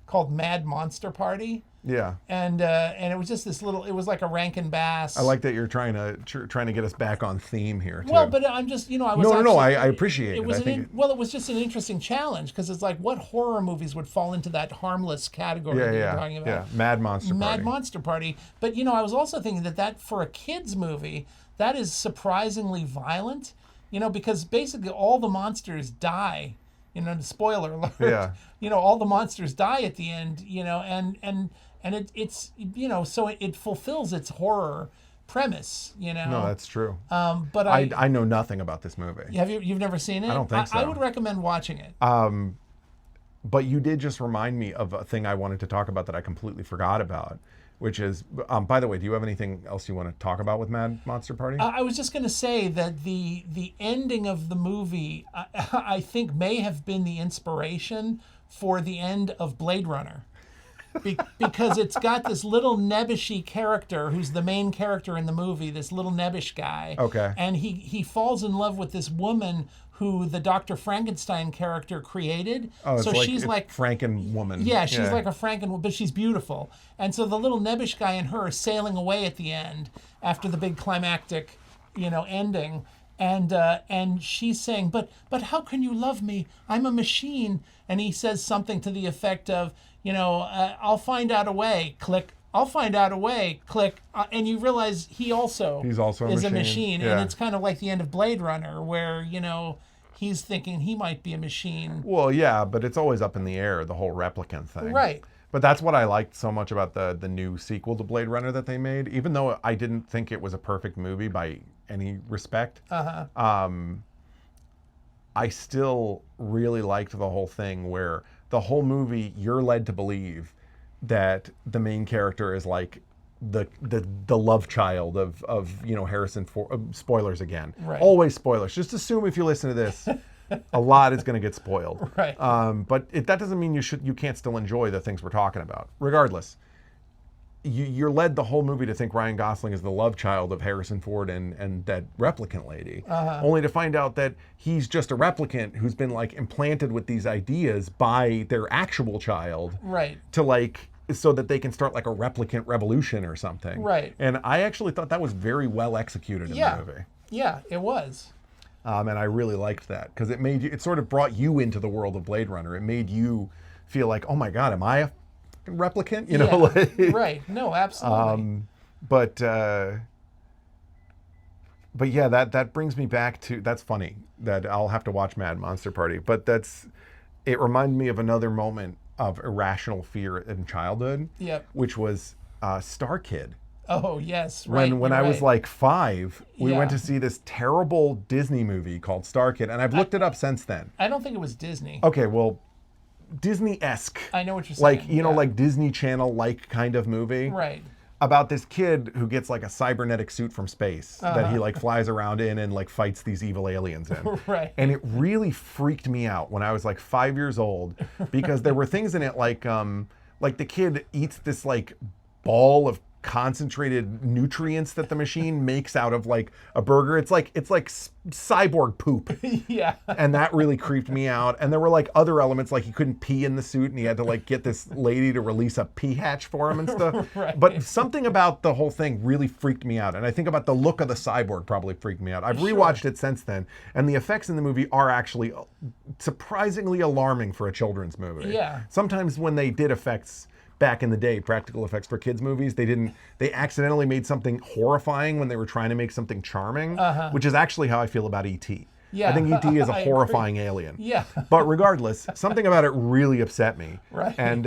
Speaker 3: called Mad Monster Party.
Speaker 2: Yeah.
Speaker 3: And it was just it was like a Rankin Bass.
Speaker 2: I like that you're trying to get us back on theme here too.
Speaker 3: Well, but I'm just, I was
Speaker 2: I appreciate it.
Speaker 3: It was just an interesting challenge because it's like what horror movies would fall into that harmless category that you're talking about.
Speaker 2: Yeah, Mad Monster Party.
Speaker 3: Mad Monster Party. But, I was also thinking that for a kid's movie, that is surprisingly violent, because basically all the monsters die. Spoiler alert.
Speaker 2: Yeah.
Speaker 3: All the monsters die at the end, and it's so it fulfills its horror premise, No,
Speaker 2: that's true.
Speaker 3: But
Speaker 2: I know nothing about this movie.
Speaker 3: You've never seen it?
Speaker 2: I don't think so.
Speaker 3: I would recommend watching it.
Speaker 2: But you did just remind me of a thing I wanted to talk about that I completely forgot about, which is, by the way, do you have anything else you want to talk about with Mad Monster Party?
Speaker 3: I was just going to say that the ending of the movie, I think, may have been the inspiration for the end of Blade Runner. Because it's got this little nebbishy character who's the main character in the movie, this little nebbish guy.
Speaker 2: Okay.
Speaker 3: And he falls in love with this woman who the Dr. Frankenstein character created.
Speaker 2: Oh,
Speaker 3: so she's like
Speaker 2: Franken-woman.
Speaker 3: Yeah, she's like a Franken, but she's beautiful. And so the little nebbish guy and her are sailing away at the end after the big climactic, ending. and she's saying, but how can you love me? I'm a machine. And he says something to the effect of, I'll find out a way. Click. I'll find out a way. Click. And you realize he's also
Speaker 2: a machine.
Speaker 3: And it's kind of like the end of Blade Runner, where he's thinking he might be a machine.
Speaker 2: Well, yeah, but it's always up in the air, the whole replicant thing.
Speaker 3: Right.
Speaker 2: But that's what I liked so much about the new sequel to Blade Runner that they made. Even though I didn't think it was a perfect movie by any respect, I still really liked the whole thing where the whole movie you're led to believe that the main character is like the love child of Harrison Ford. Spoilers again.
Speaker 3: Right.
Speaker 2: Always spoilers. Just assume if you listen to this, a lot is going to get spoiled.
Speaker 3: Right.
Speaker 2: But that doesn't mean you can't still enjoy the things we're talking about. Regardless, you're led the whole movie to think Ryan Gosling is the love child of Harrison Ford and that replicant lady, only to find out that he's just a replicant who's been like implanted with these ideas by their actual child,
Speaker 3: right?
Speaker 2: To so that they can start like a replicant revolution or something,
Speaker 3: right?
Speaker 2: And I actually thought that was very well executed in the movie.
Speaker 3: Yeah, it was.
Speaker 2: And I really liked that because it sort of brought you into the world of Blade Runner. It made you feel like, oh my God, am I a replicant?
Speaker 3: Right. No, absolutely.
Speaker 2: But yeah, that brings me back to, that's funny that I'll have to watch Mad Monster Party, but it reminded me of another moment of irrational fear in childhood, which was Star Kid.
Speaker 3: Oh, yes. Right.
Speaker 2: When I was like 5, we went to see this terrible Disney movie called Star Kid, and I've looked it up since then.
Speaker 3: I don't think it was Disney.
Speaker 2: Okay, well, Disney-esque.
Speaker 3: I know what you're saying.
Speaker 2: Like Disney Channel-like kind of movie.
Speaker 3: Right.
Speaker 2: About this kid who gets like a cybernetic suit from space that he like flies around in and like fights these evil aliens in.
Speaker 3: Right.
Speaker 2: And it really freaked me out when I was like 5 years old because there were things in it like the kid eats this like ball of concentrated nutrients that the machine makes out of like a burger. It's like cyborg poop.
Speaker 3: Yeah.
Speaker 2: And that really creeped me out. And there were like other elements, like he couldn't pee in the suit and he had to like get this lady to release a pee hatch for him and stuff.
Speaker 3: Right.
Speaker 2: But something about the whole thing really freaked me out. And I think about the look of the cyborg probably freaked me out. I've rewatched it since then. And the effects in the movie are actually surprisingly alarming for a children's movie.
Speaker 3: Yeah.
Speaker 2: Sometimes when they did effects back in the day, practical effects for kids movies, they accidentally made something horrifying when they were trying to make something charming, which is actually how I feel about E.T.
Speaker 3: Yeah,
Speaker 2: I think E.T. is a horrifying alien. Yeah. But regardless, something about it really upset me.
Speaker 3: Right.
Speaker 2: And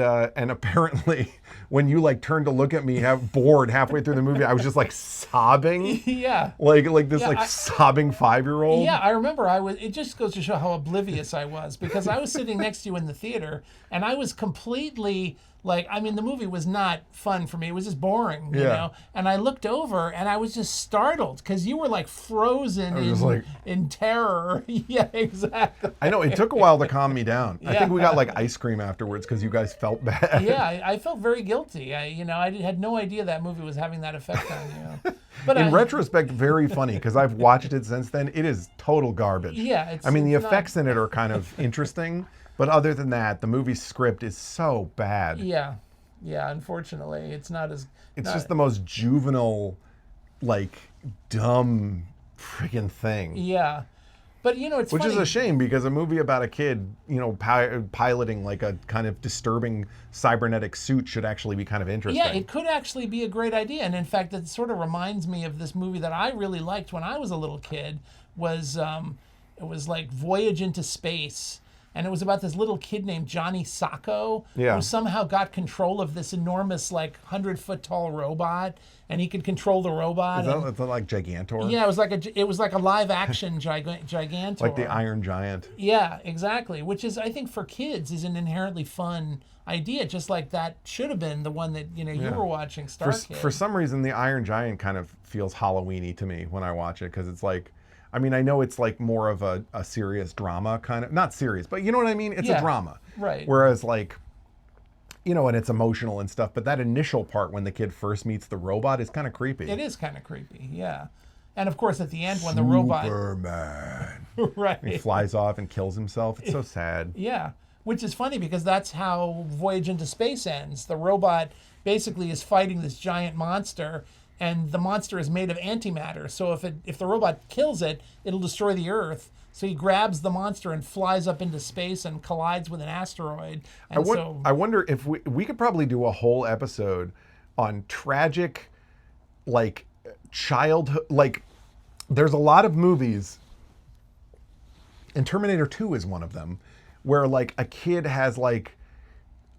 Speaker 2: apparently, when you like turned to look at me bored halfway through the movie, I was just like sobbing.
Speaker 3: Yeah.
Speaker 2: Like this sobbing 5-year-old.
Speaker 3: Yeah, I remember it just goes to show how oblivious I was because I was sitting next to you in the theater and I was completely the movie was not fun for me. It was just boring, you know? And I looked over and I was just startled because you were like frozen in terror. Yeah, exactly.
Speaker 2: I know. It took a while to calm me down. I think we got like ice cream afterwards because you guys felt bad.
Speaker 3: Yeah, I felt very guilty. I had no idea that movie was having that effect on you. But
Speaker 2: in retrospect, very funny because I've watched it since then. It is total garbage.
Speaker 3: Yeah.
Speaker 2: The effects in it are kind of interesting. But other than that, the movie's script is so bad.
Speaker 3: Yeah. Yeah, unfortunately. It's not as...
Speaker 2: It's just the most juvenile, like, dumb freaking thing.
Speaker 3: Yeah. But, it's
Speaker 2: Which
Speaker 3: funny.
Speaker 2: is a shame because a movie about a kid, piloting like a kind of disturbing cybernetic suit should actually be kind of interesting.
Speaker 3: Yeah, it could actually be a great idea. And in fact, it sort of reminds me of this movie that I really liked when I was a little kid. It was like Voyage into Space. And it was about this little kid named Johnny Sacco who somehow got control of this enormous, 100-foot tall robot, and he could control the robot.
Speaker 2: Is that like Gigantor?
Speaker 3: Yeah, it was like a live action Gigantor.
Speaker 2: Like the Iron Giant.
Speaker 3: Yeah, exactly. Which is, I think, for kids, is an inherently fun idea. Just like that should have been the one that you were watching, Star Kid.
Speaker 2: For some reason, the Iron Giant kind of feels Halloweeny to me when I watch it because it's like. I know it's like more of a serious drama kind of, not serious, but you know what I mean? It's a drama.
Speaker 3: Right.
Speaker 2: Whereas and it's emotional and stuff, but that initial part when the kid first meets the robot is kind of creepy.
Speaker 3: It is kind of creepy, yeah. And of course at the end when the robot...
Speaker 2: Superman.
Speaker 3: Right.
Speaker 2: He flies off and kills himself. It's so sad.
Speaker 3: Yeah. Which is funny because that's how Voyage into Space ends. The robot basically is fighting this giant monster and the monster is made of antimatter. So if the robot kills it, it'll destroy the Earth. So he grabs the monster and flies up into space and collides with an asteroid. And
Speaker 2: I wonder if we could probably do a whole episode on tragic, like, childhood. Like, there's a lot of movies, and Terminator 2 is one of them, where like a kid has like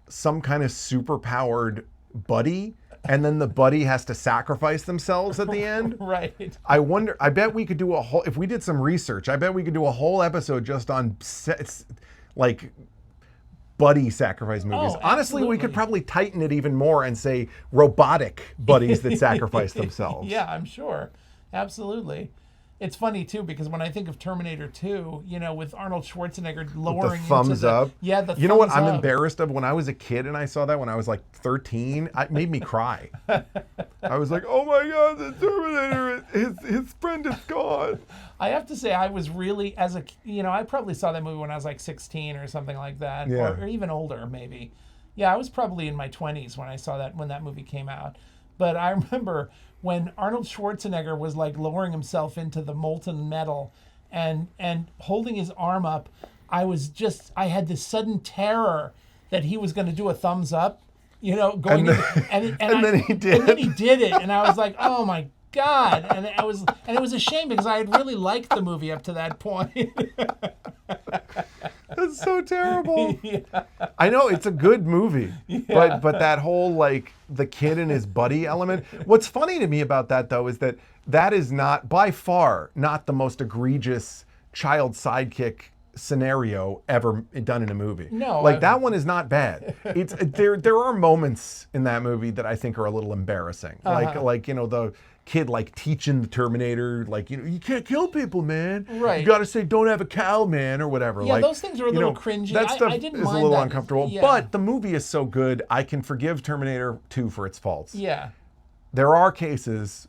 Speaker 2: some kind of superpowered buddy, and then the buddy has to sacrifice themselves at the end.
Speaker 3: Right.
Speaker 2: I bet we could do a whole, if we did some research, I bet we could do a whole episode just on like buddy sacrifice movies.
Speaker 3: Oh,
Speaker 2: Honestly, we could
Speaker 3: absolutely.
Speaker 2: probably tighten it even more and say robotic buddies that sacrifice themselves.
Speaker 3: Yeah, I'm sure. Absolutely. It's funny too, because when I think of Terminator 2, with Arnold Schwarzenegger lowering
Speaker 2: The thumbs up.
Speaker 3: Yeah, the
Speaker 2: You know what
Speaker 3: thumbs
Speaker 2: I'm
Speaker 3: up.
Speaker 2: embarrassed of? When I was a kid and I saw that when I was like 13, it made me cry. I was like, oh my God, the Terminator, his friend is gone.
Speaker 3: I have to say, I was really, I probably saw that movie when I was like 16 or something like that,
Speaker 2: Yeah.
Speaker 3: or even older maybe. Yeah, I was probably in my 20s when I saw that, when that movie came out. But I remember when Arnold Schwarzenegger was like lowering himself into the molten metal and holding his arm up, I had this sudden terror that he was going to do a thumbs up, going and
Speaker 2: then he did.
Speaker 3: And then he did it, and I was like, oh my God. And it was a shame because I had really liked the movie up to that point.
Speaker 2: That's so terrible.
Speaker 3: Yeah.
Speaker 2: I know it's a good movie, but that whole like the kid and his buddy element. What's funny to me about that though is that is not by far not the most egregious child sidekick scenario ever done in a movie.
Speaker 3: No,
Speaker 2: like that one is not bad. It's there are moments in that movie that I think are a little embarrassing. Like the kid like teaching the Terminator, like, you can't kill people, man.
Speaker 3: Right.
Speaker 2: You got to say, don't have a cow, man, or whatever.
Speaker 3: Yeah,
Speaker 2: like,
Speaker 3: those things are a little cringy.
Speaker 2: That stuff
Speaker 3: I didn't
Speaker 2: is
Speaker 3: mind
Speaker 2: a little
Speaker 3: that.
Speaker 2: uncomfortable.
Speaker 3: Yeah.
Speaker 2: But the movie is so good, I can forgive Terminator 2 for its faults.
Speaker 3: Yeah.
Speaker 2: There are cases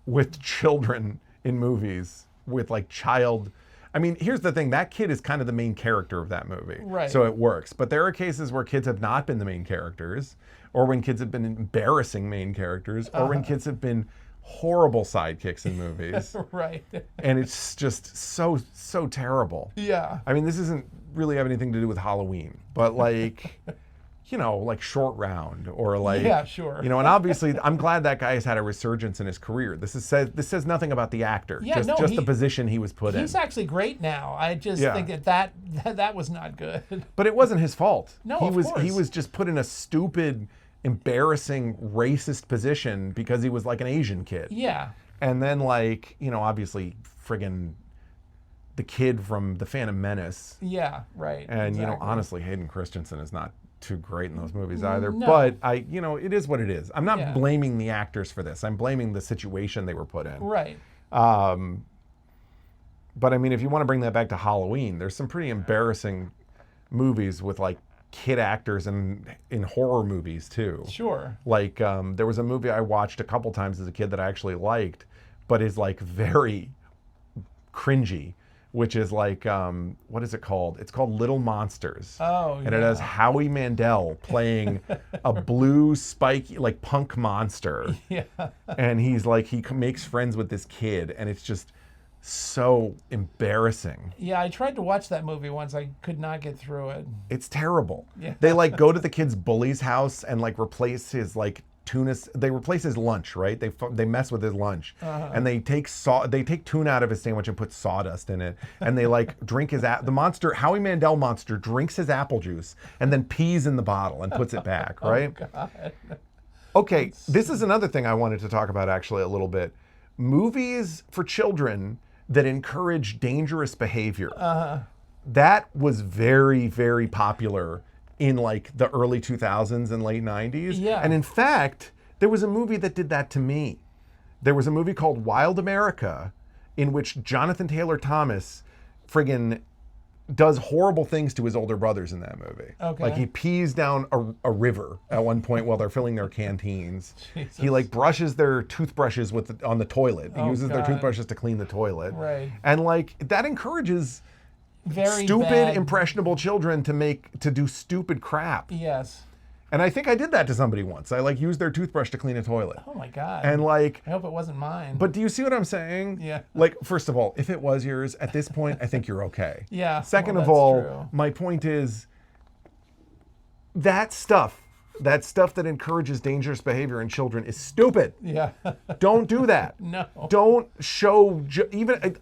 Speaker 2: with children in movies with like child. I mean, here's the thing. That kid is kind of the main character of that movie.
Speaker 3: Right.
Speaker 2: So it works. But there are cases where kids have not been the main characters, or when kids have been embarrassing main characters, or when kids have been horrible sidekicks in movies.
Speaker 3: Right.
Speaker 2: And it's just so terrible.
Speaker 3: Yeah.
Speaker 2: I mean, this isn't really have anything to do with Halloween, but like, like Short Round or like,
Speaker 3: Yeah, sure.
Speaker 2: and obviously I'm glad that guy has had a resurgence in his career. This says nothing about the actor,
Speaker 3: Yeah,
Speaker 2: just the position he was put in.
Speaker 3: He's actually great now. I just
Speaker 2: Yeah.
Speaker 3: think that was not good.
Speaker 2: But it wasn't his fault.
Speaker 3: No,
Speaker 2: he
Speaker 3: of
Speaker 2: was
Speaker 3: course.
Speaker 2: he was just put in a stupid, embarrassing, racist position because he was like an Asian kid.
Speaker 3: Yeah.
Speaker 2: And then like, obviously friggin' the kid from The Phantom Menace.
Speaker 3: Yeah, right.
Speaker 2: And
Speaker 3: exactly.
Speaker 2: honestly, Hayden Christensen is not too great in those movies either.
Speaker 3: No.
Speaker 2: But it is what it is. I'm not
Speaker 3: Yeah.
Speaker 2: blaming the actors for this. I'm blaming the situation they were put in.
Speaker 3: Right.
Speaker 2: But I mean, if you want to bring that back to Halloween, there's some pretty embarrassing movies with like kid actors in horror movies too.
Speaker 3: Sure.
Speaker 2: Like there was a movie I watched a couple times as a kid that I actually liked, but is like very cringy, which is like what is it called? It's called Little Monsters.
Speaker 3: Oh,
Speaker 2: And it has Howie Mandel playing a blue spiky like punk monster.
Speaker 3: Yeah.
Speaker 2: And he's like he makes friends with this kid, and it's just so embarrassing.
Speaker 3: Yeah, I tried to watch that movie once. I could not get through it.
Speaker 2: It's terrible.
Speaker 3: Yeah.
Speaker 2: They like go to the kid's bully's house and like replace his like tuna. They replace his lunch, right? They mess with his lunch, and they take tuna out of his sandwich and put sawdust in it, and they like drink his the monster Howie Mandel monster drinks his apple juice and then pees in the bottle and puts it back, right?
Speaker 3: Oh, God.
Speaker 2: Okay, this is another thing I wanted to talk about actually a little bit. Movies for children that encourage dangerous behavior. That was very, very popular in like the early 2000s and late 90s.
Speaker 3: Yeah.
Speaker 2: And in fact, there was a movie that did that to me. There was a movie called Wild America in which Jonathan Taylor Thomas friggin' does horrible things to his older brothers in that movie.
Speaker 3: Okay.
Speaker 2: Like he pees down a river at one point while they're filling their canteens.
Speaker 3: Jesus.
Speaker 2: He like brushes their toothbrushes on the toilet. He uses their
Speaker 3: God.
Speaker 2: toothbrushes to clean the toilet.
Speaker 3: Right.
Speaker 2: And like that encourages
Speaker 3: Very
Speaker 2: stupid,
Speaker 3: bad.
Speaker 2: impressionable children to do stupid crap.
Speaker 3: Yes.
Speaker 2: And I think I did that to somebody once. I like used their toothbrush to clean a toilet.
Speaker 3: Oh my God.
Speaker 2: And like,
Speaker 3: I hope it wasn't mine.
Speaker 2: but do you see what I'm saying?
Speaker 3: Yeah.
Speaker 2: Like, first of all, if it was yours, at this point, I think you're okay.
Speaker 3: Yeah.
Speaker 2: Second
Speaker 3: well,
Speaker 2: of all,
Speaker 3: true.
Speaker 2: my point is that stuff that encourages dangerous behavior in children is stupid.
Speaker 3: Yeah.
Speaker 2: Don't do that.
Speaker 3: No.
Speaker 2: Don't show even.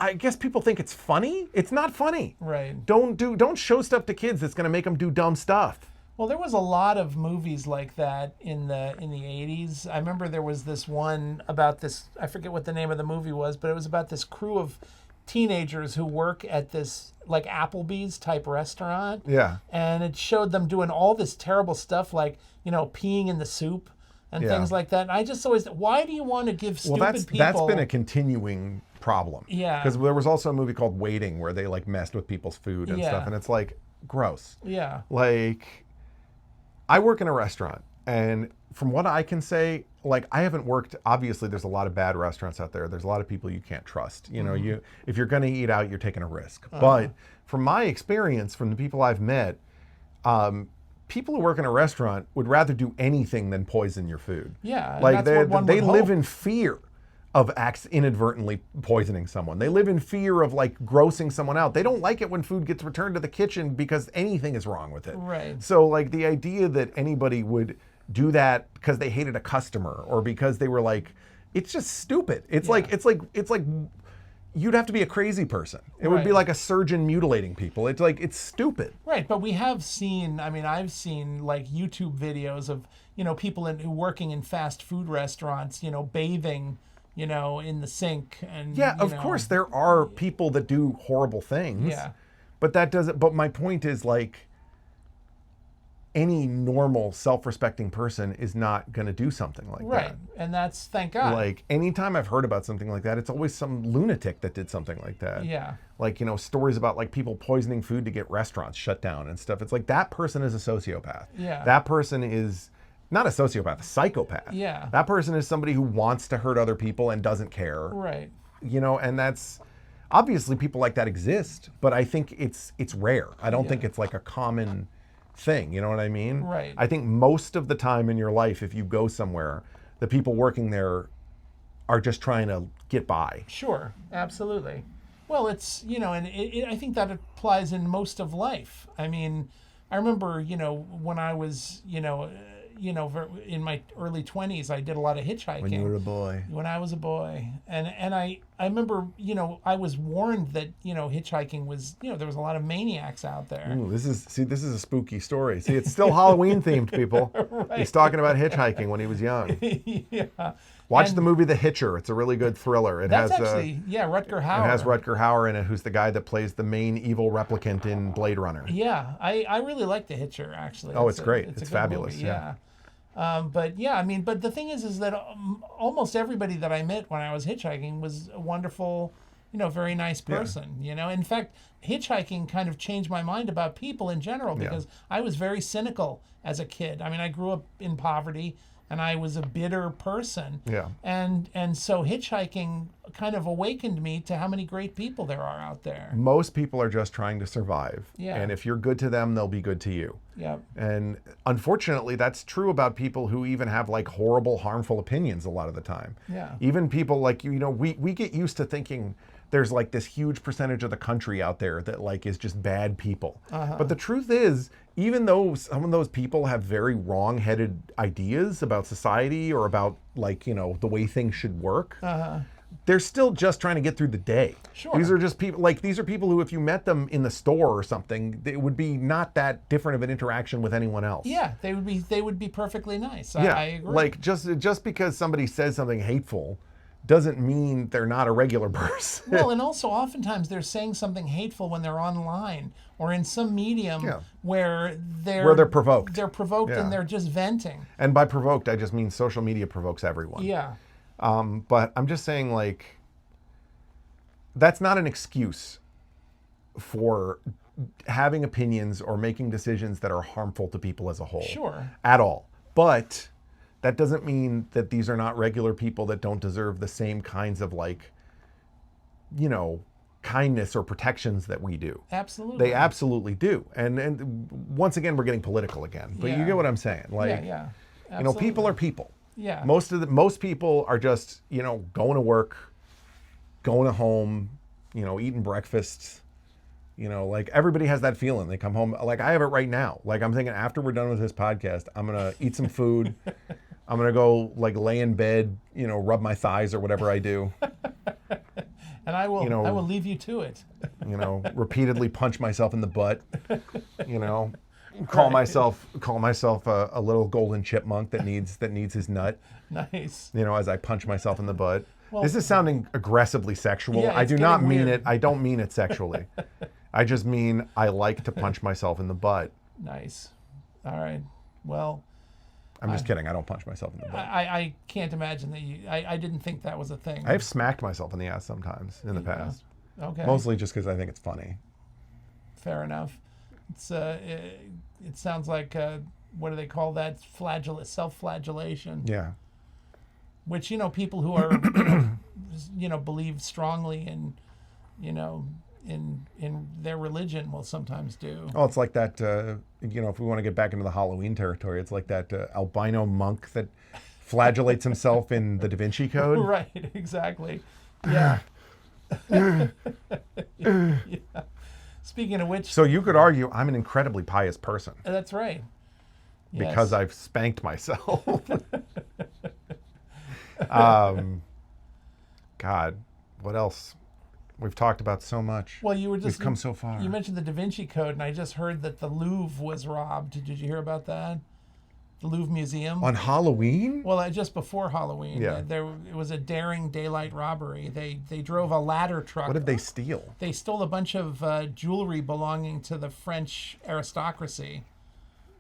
Speaker 2: I guess people think it's funny. It's not funny.
Speaker 3: Right.
Speaker 2: Don't show stuff to kids that's gonna make them do dumb stuff.
Speaker 3: Well, there was a lot of movies like that in the 80s. I remember there was this one about this, I forget what the name of the movie was, but it was about this crew of teenagers who work at this like Applebee's type restaurant.
Speaker 2: Yeah.
Speaker 3: And it showed them doing all this terrible stuff like, peeing in the soup and
Speaker 2: Yeah.
Speaker 3: things like that. And I just always, why do you want to give stupid people...
Speaker 2: that's been a continuing problem.
Speaker 3: Yeah.
Speaker 2: Because there was also a movie called Waiting where they like messed with people's food and
Speaker 3: Yeah.
Speaker 2: stuff, and it's like gross.
Speaker 3: Yeah.
Speaker 2: Like, I work in a restaurant, and from what I can say, like, I haven't worked, obviously there's a lot of bad restaurants out there. There's a lot of people you can't trust. You know, if you're going to eat out, you're taking a risk. But from my experience, from the people I've met, people who work in a restaurant would rather do anything than poison your food.
Speaker 3: Yeah. and
Speaker 2: Like,
Speaker 3: that's what one
Speaker 2: they
Speaker 3: would
Speaker 2: live
Speaker 3: hope.
Speaker 2: in fear of inadvertently poisoning someone. They live in fear of like grossing someone out. They don't like it when food gets returned to the kitchen because anything is wrong with it.
Speaker 3: Right.
Speaker 2: So like the idea that anybody would do that because they hated a customer or because they were like, it's just stupid. It's like you'd have to be a crazy person. It would be
Speaker 3: Right.
Speaker 2: like a surgeon mutilating people. It's like, it's stupid.
Speaker 3: Right, but we have seen, I've seen like YouTube videos of, people who working in fast food restaurants, bathing, in the sink. And
Speaker 2: Yeah, of course there are people that do horrible things.
Speaker 3: Yeah.
Speaker 2: But that doesn't, but my point is like, any normal self-respecting person is not going to do something like
Speaker 3: Right, and that's, thank God.
Speaker 2: that. Like, anytime I've heard about something like that, it's always some lunatic that did something like that.
Speaker 3: Yeah.
Speaker 2: Like, stories about like people poisoning food to get restaurants shut down and stuff. It's like, that person is a sociopath.
Speaker 3: Yeah.
Speaker 2: That person is not a sociopath, a psychopath.
Speaker 3: Yeah.
Speaker 2: That person is somebody who wants to hurt other people and doesn't care.
Speaker 3: Right.
Speaker 2: And that's, obviously people like that exist, but I think it's rare. I don't think it's like a common thing, you know what I mean?
Speaker 3: Right.
Speaker 2: I think most of the time in your life, if you go somewhere, the people working there are just trying to get by.
Speaker 3: Sure, absolutely. Well, it's, and I think that applies in most of life. I mean, I remember, when I was, in my early 20s, I did a lot of hitchhiking.
Speaker 2: When you were a boy.
Speaker 3: When I was a boy. And I remember, I was warned that, hitchhiking was, there was a lot of maniacs out there.
Speaker 2: Ooh, this is a spooky story. See, it's still Halloween themed, people.
Speaker 3: Right.
Speaker 2: He's talking about hitchhiking when he was young.
Speaker 3: Yeah.
Speaker 2: Watch the movie The Hitcher. It's a really good thriller.
Speaker 3: That's actually, Rutger Hauer.
Speaker 2: It has Rutger Hauer in it, who's the guy that plays the main evil replicant in Blade Runner.
Speaker 3: Yeah, I really like The Hitcher, actually.
Speaker 2: Oh, it's great.
Speaker 3: It's a
Speaker 2: It's
Speaker 3: good
Speaker 2: fabulous,
Speaker 3: movie,
Speaker 2: yeah.
Speaker 3: But the thing is that almost everybody that I met when I was hitchhiking was a wonderful, very nice person, In fact, hitchhiking kind of changed my mind about people in general because I was very cynical as a kid. I grew up in poverty and I was a bitter person.
Speaker 2: Yeah.
Speaker 3: And so hitchhiking kind of awakened me to how many great people there are out there.
Speaker 2: Most people are just trying to survive.
Speaker 3: Yeah.
Speaker 2: And if you're good to them, they'll be good to you.
Speaker 3: Yep.
Speaker 2: And unfortunately, that's true about people who even have like horrible, harmful opinions a lot of the time.
Speaker 3: Yeah.
Speaker 2: Even people like, we get used to thinking there's like this huge percentage of the country out there that like is just bad people. But the truth is, even though some of those people have very wrong-headed ideas about society or about like, the way things should work, they're still just trying to get through the day.
Speaker 3: Sure.
Speaker 2: These are just people, like these are people who if you met them in the store or something, it would be not that different of an interaction with anyone else.
Speaker 3: Yeah, they would be perfectly nice.
Speaker 2: Yeah,
Speaker 3: I agree.
Speaker 2: like just because somebody says something hateful doesn't mean they're not a regular person.
Speaker 3: Well, and also oftentimes they're saying something hateful when they're online or in some medium where they're
Speaker 2: provoked.
Speaker 3: They're provoked
Speaker 2: Yeah.
Speaker 3: and they're just venting.
Speaker 2: And by provoked, I just mean social media provokes everyone.
Speaker 3: Yeah.
Speaker 2: But I'm just saying, like, that's not an excuse for having opinions or making decisions that are harmful to people as a whole.
Speaker 3: Sure.
Speaker 2: At all. But that doesn't mean that these are not regular people that don't deserve the same kinds of, like, kindness or protections that we do.
Speaker 3: Absolutely.
Speaker 2: They absolutely do. And once again, we're getting political again. But you get what I'm saying. Like,
Speaker 3: yeah.
Speaker 2: people are people.
Speaker 3: Yeah.
Speaker 2: Most people are just, going to work, going to home, eating breakfast. Like everybody has that feeling. They come home, like I have it right now. Like I'm thinking after we're done with this podcast, I'm going to eat some food. I'm going to go like lay in bed, rub my thighs or whatever I do.
Speaker 3: And I will leave you to it.
Speaker 2: Repeatedly punch myself in the butt, call myself a little golden chipmunk that needs his nut.
Speaker 3: Nice.
Speaker 2: As I punch myself in the butt. Well, this is sounding aggressively sexual.
Speaker 3: Yeah,
Speaker 2: I do not mean
Speaker 3: weird.
Speaker 2: it. I don't mean it sexually. I just mean I like to punch myself in the butt.
Speaker 3: Nice. All right. Well,
Speaker 2: I'm just kidding. I don't punch myself in the butt.
Speaker 3: I can't imagine that you. I didn't think that was a thing.
Speaker 2: I have smacked myself in the ass sometimes in the past.
Speaker 3: Okay.
Speaker 2: Mostly just because I think it's funny.
Speaker 3: Fair enough. It's it sounds like what do they call that? Self-flagellation.
Speaker 2: Yeah.
Speaker 3: Which people who are believe strongly in in their religion will sometimes do.
Speaker 2: Oh, it's like that. If we want to get back into the Halloween territory, it's like that albino monk that flagellates himself in the Da Vinci Code.
Speaker 3: Right. Exactly. Yeah. Yeah. Speaking of which,
Speaker 2: So you could argue I'm an incredibly pious person
Speaker 3: that's right. Yes.
Speaker 2: because I've spanked myself. God, what else? We've talked about so much.
Speaker 3: Well, you were
Speaker 2: We've come so far.
Speaker 3: You mentioned the Da Vinci Code, and I just heard that the Louvre was robbed. Did you hear about that? The Louvre Museum.
Speaker 2: On Halloween?
Speaker 3: Well, just before Halloween,
Speaker 2: Yeah.
Speaker 3: It was a daring daylight robbery. They drove a ladder truck.
Speaker 2: What did they steal?
Speaker 3: They stole a bunch of jewelry belonging to the French aristocracy,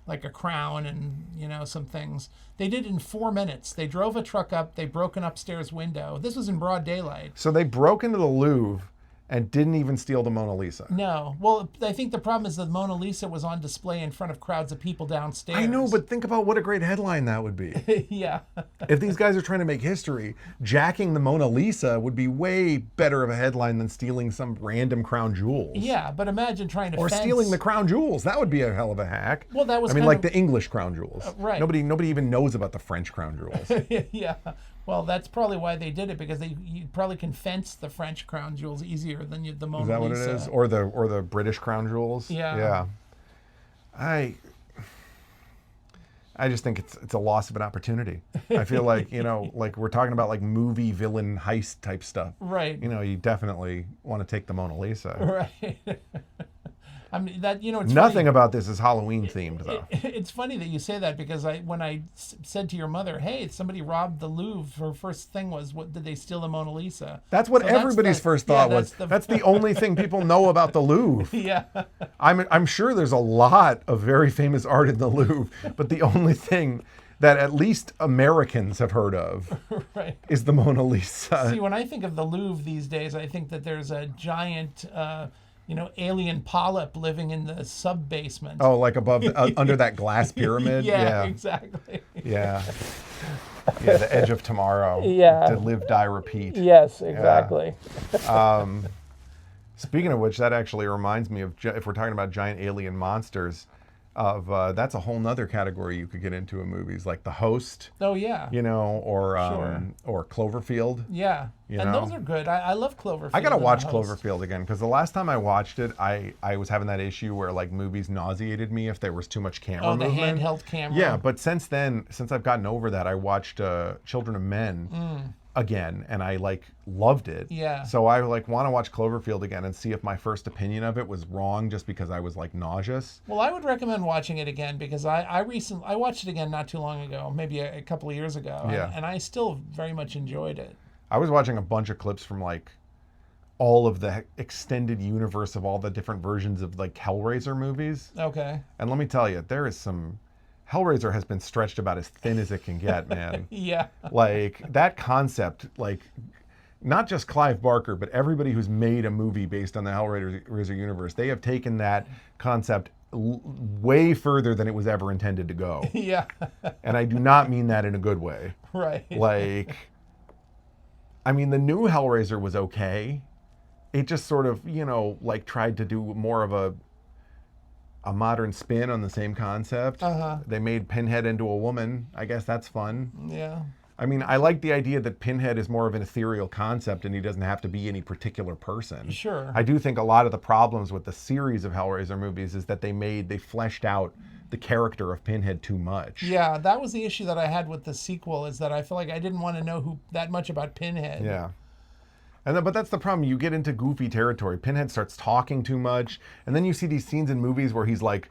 Speaker 3: like a crown and some things. They did it in 4 minutes. They drove a truck up. They broke an upstairs window. This was in broad daylight.
Speaker 2: So they broke into the Louvre and didn't even steal the Mona Lisa.
Speaker 3: No. Well, I think the problem is the Mona Lisa was on display in front of crowds of people downstairs.
Speaker 2: I know, but think about what a great headline that would be.
Speaker 3: Yeah.
Speaker 2: If these guys are trying to make history, jacking the Mona Lisa would be way better of a headline than stealing some random crown jewels.
Speaker 3: Yeah, but imagine trying to
Speaker 2: Or
Speaker 3: fence.
Speaker 2: stealing the crown jewels. That would be a hell of a hack.
Speaker 3: Well, that was
Speaker 2: I mean,
Speaker 3: kind
Speaker 2: like
Speaker 3: of-
Speaker 2: the English crown jewels.
Speaker 3: right.
Speaker 2: Nobody even knows about the French crown jewels.
Speaker 3: Yeah. Well, that's probably why they did it, because you probably can fence the French crown jewels easier than the Mona Lisa.
Speaker 2: Is that what it is? Or the British crown jewels?
Speaker 3: Yeah.
Speaker 2: Yeah. I just think it's a loss of an opportunity. I feel like, like we're talking about like movie villain heist type stuff.
Speaker 3: Right.
Speaker 2: You definitely want to take the Mona Lisa.
Speaker 3: Right. I mean, that, it's
Speaker 2: Nothing
Speaker 3: funny.
Speaker 2: about this is Halloween themed though.
Speaker 3: It's funny that you say that, because when I said to your mother, hey, somebody robbed the Louvre, her first thing was, what did they steal the Mona Lisa?
Speaker 2: That's what
Speaker 3: So
Speaker 2: everybody's first thought was.
Speaker 3: that's
Speaker 2: That's the only thing people know about the Louvre.
Speaker 3: Yeah.
Speaker 2: I'm sure there's a lot of very famous art in the Louvre, but the only thing that at least Americans have heard of
Speaker 3: Right.
Speaker 2: is the Mona Lisa.
Speaker 3: See, when I think of the Louvre these days, I think that there's a giant, alien polyp living in the sub-basement.
Speaker 2: Oh, like above, under that glass pyramid?
Speaker 3: Yeah, exactly.
Speaker 2: Yeah. Yeah, the edge of tomorrow.
Speaker 3: Yeah.
Speaker 2: To live, die, repeat.
Speaker 3: Yes, exactly.
Speaker 2: Speaking of which, that actually reminds me of, if we're talking about giant alien monsters, that's a whole nother category you could get into in movies, like The Host,
Speaker 3: Oh, yeah.
Speaker 2: or Cloverfield.
Speaker 3: Yeah. And those are good. I love Cloverfield.
Speaker 2: I gotta
Speaker 3: and
Speaker 2: watch
Speaker 3: The Host.
Speaker 2: Cloverfield again, because the last time I watched it, I was having that issue where like movies nauseated me if there was too much camera
Speaker 3: Oh, the
Speaker 2: movement.
Speaker 3: handheld camera.
Speaker 2: Yeah, but since I've gotten over that, I watched Children of Men again, and I loved it.
Speaker 3: Yeah.
Speaker 2: So I want to watch Cloverfield again and see if my first opinion of it was wrong just because I was nauseous.
Speaker 3: Well, I would recommend watching it again, because I watched it again not too long ago, maybe a couple of years ago.
Speaker 2: Yeah.
Speaker 3: And I still very much enjoyed it.
Speaker 2: I was watching a bunch of clips from all of the extended universe of all the different versions of Hellraiser movies.
Speaker 3: Okay.
Speaker 2: And let me tell you, there is some... Hellraiser has been stretched about as thin as it can get, man.
Speaker 3: Yeah.
Speaker 2: That concept, not just Clive Barker, but everybody who's made a movie based on the Hellraiser universe, they have taken that concept way further than it was ever intended to go.
Speaker 3: Yeah.
Speaker 2: And I do not mean that in a good way.
Speaker 3: Right.
Speaker 2: I mean, the new Hellraiser was okay, it just sort of, like tried to do more of a modern spin on the same concept. They made Pinhead into a woman. I guess that's fun.
Speaker 3: Yeah.
Speaker 2: I mean, I like the idea that Pinhead is more of an ethereal concept and he doesn't have to be any particular person.
Speaker 3: Sure.
Speaker 2: I do think a lot of the problems with the series of Hellraiser movies is that they fleshed out the character of Pinhead too much.
Speaker 3: Yeah, that was the issue that I had with the sequel, is that I feel like I didn't want to know that much about Pinhead.
Speaker 2: Yeah. But that's the problem. You get into goofy territory. Pinhead starts talking too much, and then you see these scenes in movies where he's like,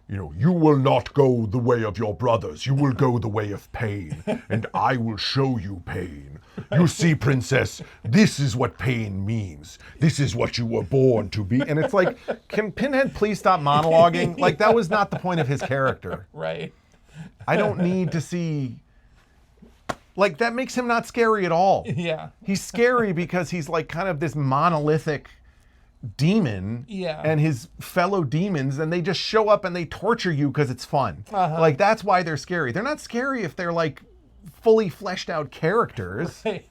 Speaker 2: you will not go the way of your brothers. You will go the way of pain, and I will show you pain. You see, princess, this is what pain means. This is what you were born to be. And it's like, can Pinhead please stop monologuing? Like, that was not the point of his character.
Speaker 3: Right.
Speaker 2: I don't need to see... Like, that makes him not scary at all.
Speaker 3: Yeah.
Speaker 2: He's scary because he's like kind of this monolithic demon.
Speaker 3: Yeah.
Speaker 2: And his fellow demons, and they just show up and they torture you because it's fun. Like, that's why they're scary. They're not scary if they're like fully fleshed out characters.
Speaker 3: Right.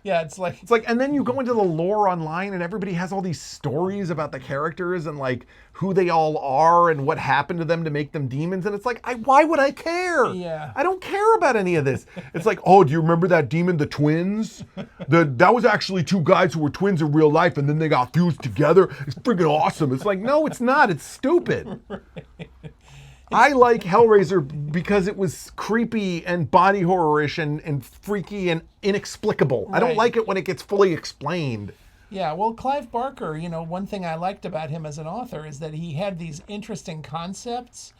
Speaker 3: Yeah, it's like,
Speaker 2: and then you go into the lore online and everybody has all these stories about the characters and like who they all are and what happened to them to make them demons. And it's like, why would I care?
Speaker 3: Yeah.
Speaker 2: I don't care about any of this. It's like, oh, do you remember that demon, the twins? That was actually two guys who were twins in real life and then they got fused together. It's freaking awesome. It's like, no, it's not. It's stupid. Right. I like Hellraiser because it was creepy and body horror-ish and freaky and inexplicable. I don't like it when it gets fully explained.
Speaker 3: Yeah, well, Clive Barker, one thing I liked about him as an author is that he had these interesting concepts.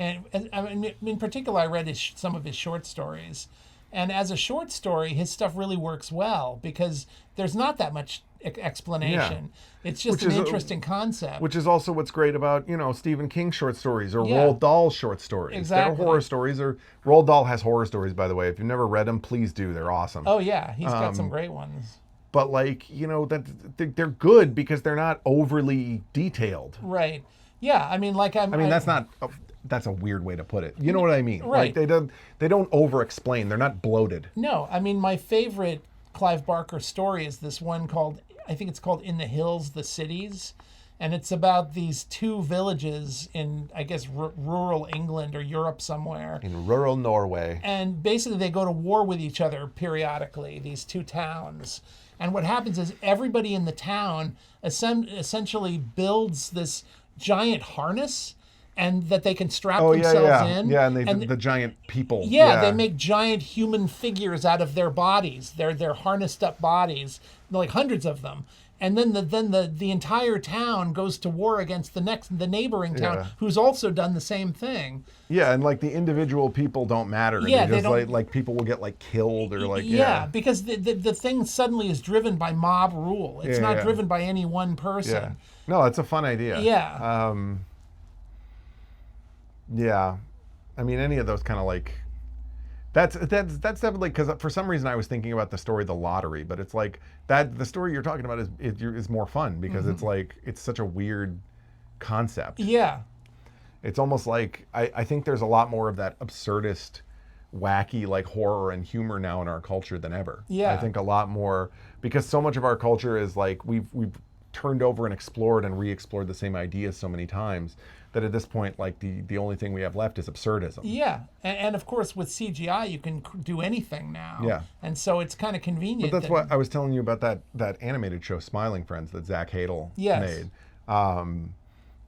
Speaker 3: And I mean, in particular, I read some of his short stories. And as a short story, his stuff really works well because there's not that much explanation. Yeah. It's just an interesting concept.
Speaker 2: Which is also what's great about, Stephen King's short stories or Roald Dahl's short stories.
Speaker 3: Exactly.
Speaker 2: They're horror stories. Roald Dahl has horror stories, by the way. If you've never read them, please do. They're awesome.
Speaker 3: Oh, yeah. He's got some great ones.
Speaker 2: But, that they're good because they're not overly detailed.
Speaker 3: Right. Yeah. I mean,
Speaker 2: that's a weird way to put it. You know what I mean?
Speaker 3: Right.
Speaker 2: Like they don't over-explain. They're not bloated.
Speaker 3: No. I mean, my favorite Clive Barker story is this one I think it's called In the Hills, the Cities. And it's about these two villages in, I guess, rural England or Europe somewhere.
Speaker 2: In rural Norway.
Speaker 3: And basically they go to war with each other periodically, these two towns. And what happens is everybody in the town essentially builds this giant harness and that they can strap themselves in.
Speaker 2: Yeah, and the giant people.
Speaker 3: Yeah, they make giant human figures out of their bodies. They're harnessed up bodies, like hundreds of them. And then the entire town goes to war against the neighboring town, who's also done the same thing.
Speaker 2: Yeah, and like the individual people don't matter.
Speaker 3: Yeah,
Speaker 2: they just like people will get like killed or like
Speaker 3: because the thing suddenly is driven by mob rule. It's not driven by any one person.
Speaker 2: Yeah. No, it's a fun idea.
Speaker 3: Yeah.
Speaker 2: Yeah, I mean any of those kind of like that's definitely because for some reason I was thinking about the story The Lottery, but it's like that the story you're talking about is more fun because it's like it's such a weird concept.
Speaker 3: Yeah,
Speaker 2: it's almost like I think there's a lot more of that absurdist, wacky like horror and humor now in our culture than ever.
Speaker 3: Yeah,
Speaker 2: I think a lot more because so much of our culture is like we've turned over and explored and re-explored the same ideas so many times that at this point, like the only thing we have left is absurdism.
Speaker 3: Yeah, and of course with CGI you can do anything now.
Speaker 2: Yeah,
Speaker 3: and so it's kind of convenient.
Speaker 2: But that's what I was telling you about that animated show Smiling Friends that Zach Hadel made,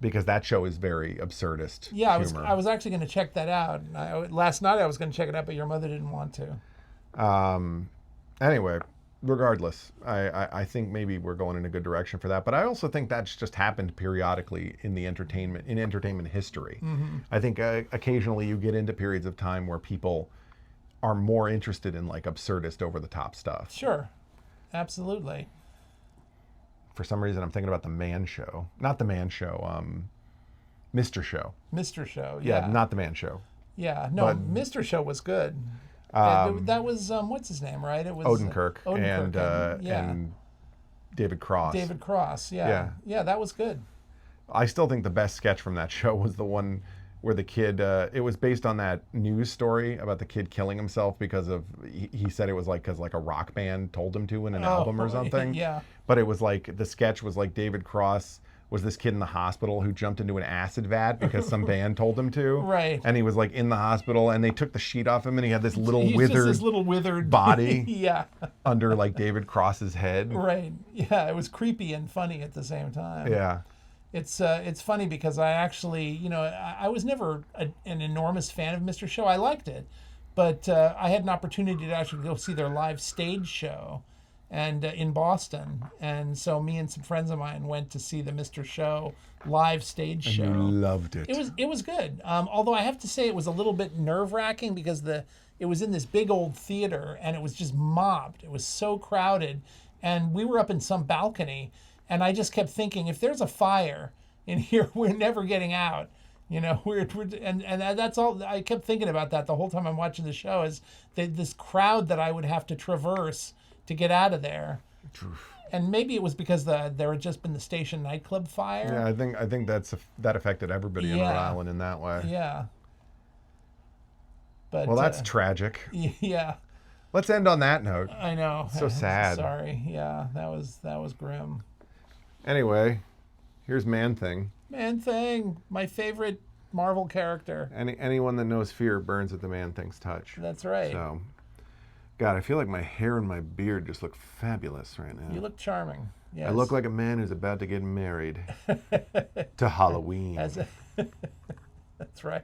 Speaker 2: because that show is very absurdist.
Speaker 3: Yeah,
Speaker 2: humor.
Speaker 3: I was actually going to check that out. Last night I was going to check it out, but your mother didn't want to.
Speaker 2: Anyway. Regardless, I think maybe we're going in a good direction for that. But I also think that's just happened periodically in entertainment history. Mm-hmm. I think occasionally you get into periods of time where people are more interested in like absurdist over the top stuff.
Speaker 3: Sure. Absolutely.
Speaker 2: For some reason I'm thinking about The Man Show. Not The Man Show, Mr. Show.
Speaker 3: Mr. Show,
Speaker 2: yeah. Not The Man Show.
Speaker 3: Yeah, no, but, Mr. Show was good. That was what's his name, right? It was
Speaker 2: Odenkirk and David Cross.
Speaker 3: David Cross, yeah, that was good.
Speaker 2: I still think the best sketch from that show was the one where the kid, it was based on that news story about the kid killing himself because of, he said it was like because like a rock band told him to in an album or something.
Speaker 3: Yeah.
Speaker 2: But it was like, the sketch was like David Cross was this kid in the hospital who jumped into an acid vat because some band told him to.
Speaker 3: Right.
Speaker 2: And he was like in the hospital and they took the sheet off him and he had this
Speaker 3: He's just this little withered
Speaker 2: body
Speaker 3: yeah.
Speaker 2: under like David Cross's head.
Speaker 3: Right. Yeah. It was creepy and funny at the same time.
Speaker 2: Yeah.
Speaker 3: It's funny because I actually, you know, I was never an enormous fan of Mr. Show. I liked it, but I had an opportunity to actually go see their live stage show, and in Boston, and so me and some friends of mine went to see the Mr. Show live stage show.
Speaker 2: You loved it.
Speaker 3: It was good. Although I have to say it was a little bit nerve-wracking because it was in this big old theater and it was just mobbed. It was so crowded, and we were up in some balcony. And I just kept thinking, if there's a fire in here, we're never getting out. You know, and that's all. I kept thinking about that the whole time I'm watching the show, is this crowd that I would have to traverse to get out of there. And maybe it was because there had just been the Station nightclub fire.
Speaker 2: Yeah, I think that affected everybody in Rhode Island in that way.
Speaker 3: Yeah. But
Speaker 2: well, that's tragic.
Speaker 3: Yeah.
Speaker 2: Let's end on that note.
Speaker 3: I know.
Speaker 2: So sad.
Speaker 3: Sorry. Yeah, that was grim.
Speaker 2: Anyway, here's Man Thing.
Speaker 3: Man Thing, my favorite Marvel character.
Speaker 2: Anyone that knows fear burns at the Man Thing's touch.
Speaker 3: That's right.
Speaker 2: So, God, I feel like my hair and my beard just look fabulous right now.
Speaker 3: You look charming. Yes.
Speaker 2: I look like a man who's about to get married to Halloween.
Speaker 3: That's right.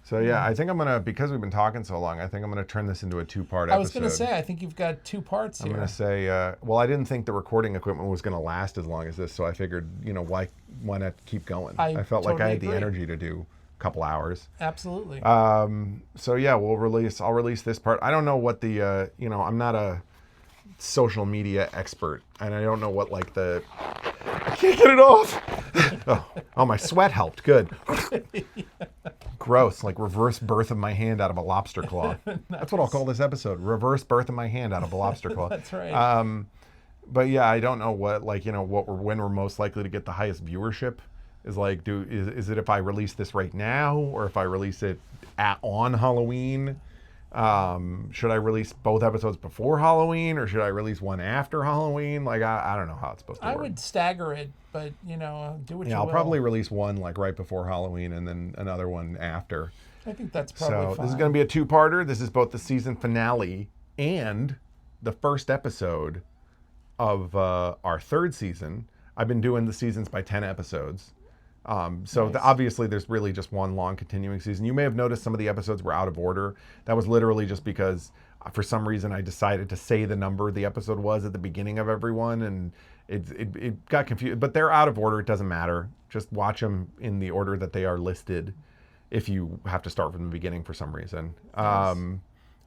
Speaker 2: So yeah, I think I'm gonna, because we've been talking so long, I think I'm gonna turn this into a 2-part episode.
Speaker 3: I was gonna say, I think you've got 2 parts here.
Speaker 2: I'm gonna say, well, I didn't think the recording equipment was gonna last as long as this, so I figured, you know, why not keep going? I felt like I had the energy to do a couple hours.
Speaker 3: Absolutely.
Speaker 2: So yeah, I'll release this part. I don't know what the, you know, I'm not a social media expert, and I don't know what like I can't get it off. Oh, my sweat helped. Good. Gross, like reverse birth of my hand out of a lobster claw. Nice. That's what I'll call this episode. Reverse birth of my hand out of a lobster claw.
Speaker 3: That's right.
Speaker 2: But yeah, I don't know what, like, you know, when we're most likely to get the highest viewership is like, is it if I release this right now or if I release it on Halloween? Should I release both episodes before Halloween or should I release one after Halloween? Like, I don't know how it's supposed to work.
Speaker 3: I would stagger it, but, you know, do what you will.
Speaker 2: Yeah, I'll probably release one like right before Halloween and then another one after.
Speaker 3: I think that's probably fine.
Speaker 2: This is going to be a 2-parter. This is both the season finale and the first episode of our 3rd season. I've been doing the seasons by 10 episodes. Nice. Obviously there's really just one long continuing season. You may have noticed some of the episodes were out of order. That was literally just because for some reason I decided to say the number the episode was at the beginning of every one, and it got confused. But they're out of order. It doesn't matter. Just watch them in the order that they are listed if you have to start from the beginning for some reason.
Speaker 3: Nice.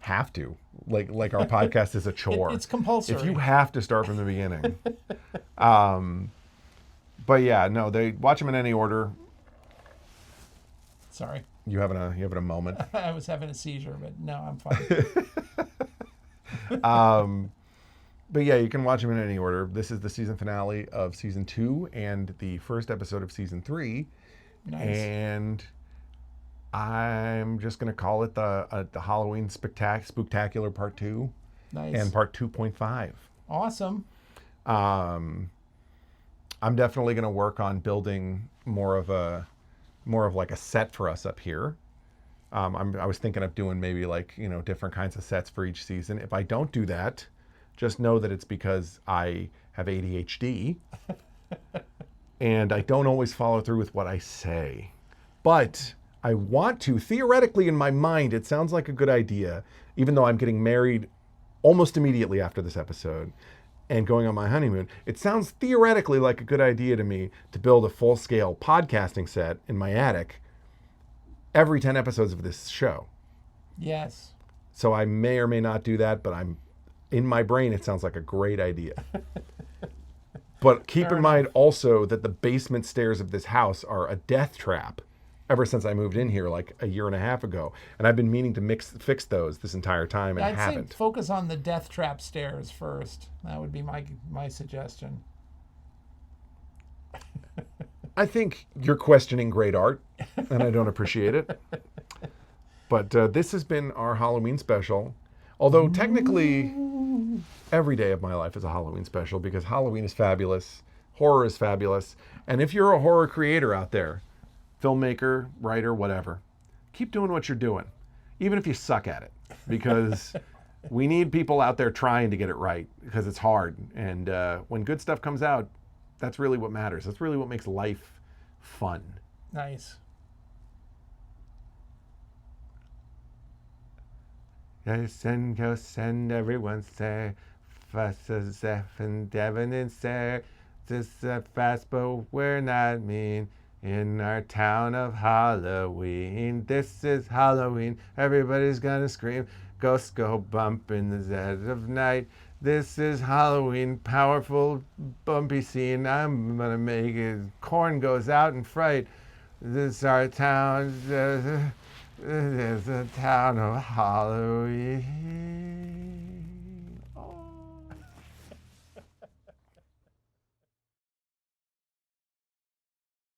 Speaker 2: Have to. Like our podcast is a chore.
Speaker 3: It's compulsory.
Speaker 2: If you have to start from the beginning. But yeah, no, they watch them in any order.
Speaker 3: Sorry.
Speaker 2: You having a moment?
Speaker 3: I was having a seizure, but no, I'm fine.
Speaker 2: But yeah, you can watch them in any order. This is the season finale of season 2 and the first episode of season 3.
Speaker 3: Nice.
Speaker 2: And I'm just gonna call it the Halloween Spooktacular Part 2.
Speaker 3: Nice.
Speaker 2: And Part 2.5.
Speaker 3: Awesome.
Speaker 2: I'm definitely going to work on building more of like a set for us up here. I was thinking of doing maybe like, you know, different kinds of sets for each season. If I don't do that, just know that it's because I have ADHD and I don't always follow through with what I say. But I want to. Theoretically, in my mind, it sounds like a good idea, even though I'm getting married almost immediately after this episode and going on my honeymoon. It sounds theoretically like a good idea to me to build a full-scale podcasting set in my attic every 10 episodes of this show.
Speaker 3: Yes.
Speaker 2: So I may or may not do that, but in my brain, it sounds like a great idea. But keep in mind also that the basement stairs of this house are a death trap ever since I moved in here like a year and a half ago. And I've been meaning to fix those this entire time and haven't.
Speaker 3: I'd say focus on the death trap stairs first. That would be my suggestion.
Speaker 2: I think you're questioning great art, and I don't appreciate it. But this has been our Halloween special. Although technically, every day of my life is a Halloween special because Halloween is fabulous, horror is fabulous, and if you're a horror creator out there, filmmaker, writer, whatever, keep doing what you're doing, even if you suck at it, because we need people out there trying to get it right because it's hard. And when good stuff comes out, that's really what matters. That's really what makes life fun.
Speaker 3: Nice.
Speaker 2: Send everyone say, Fusses F and Devin and say, this is fast, but we're not mean. In our town of Halloween, this is Halloween. Everybody's gonna scream. Ghosts go bump in the dead of night. This is Halloween, powerful, bumpy scene. I'm gonna make it. Corn goes out in fright. This is our town. There's a town of Halloween.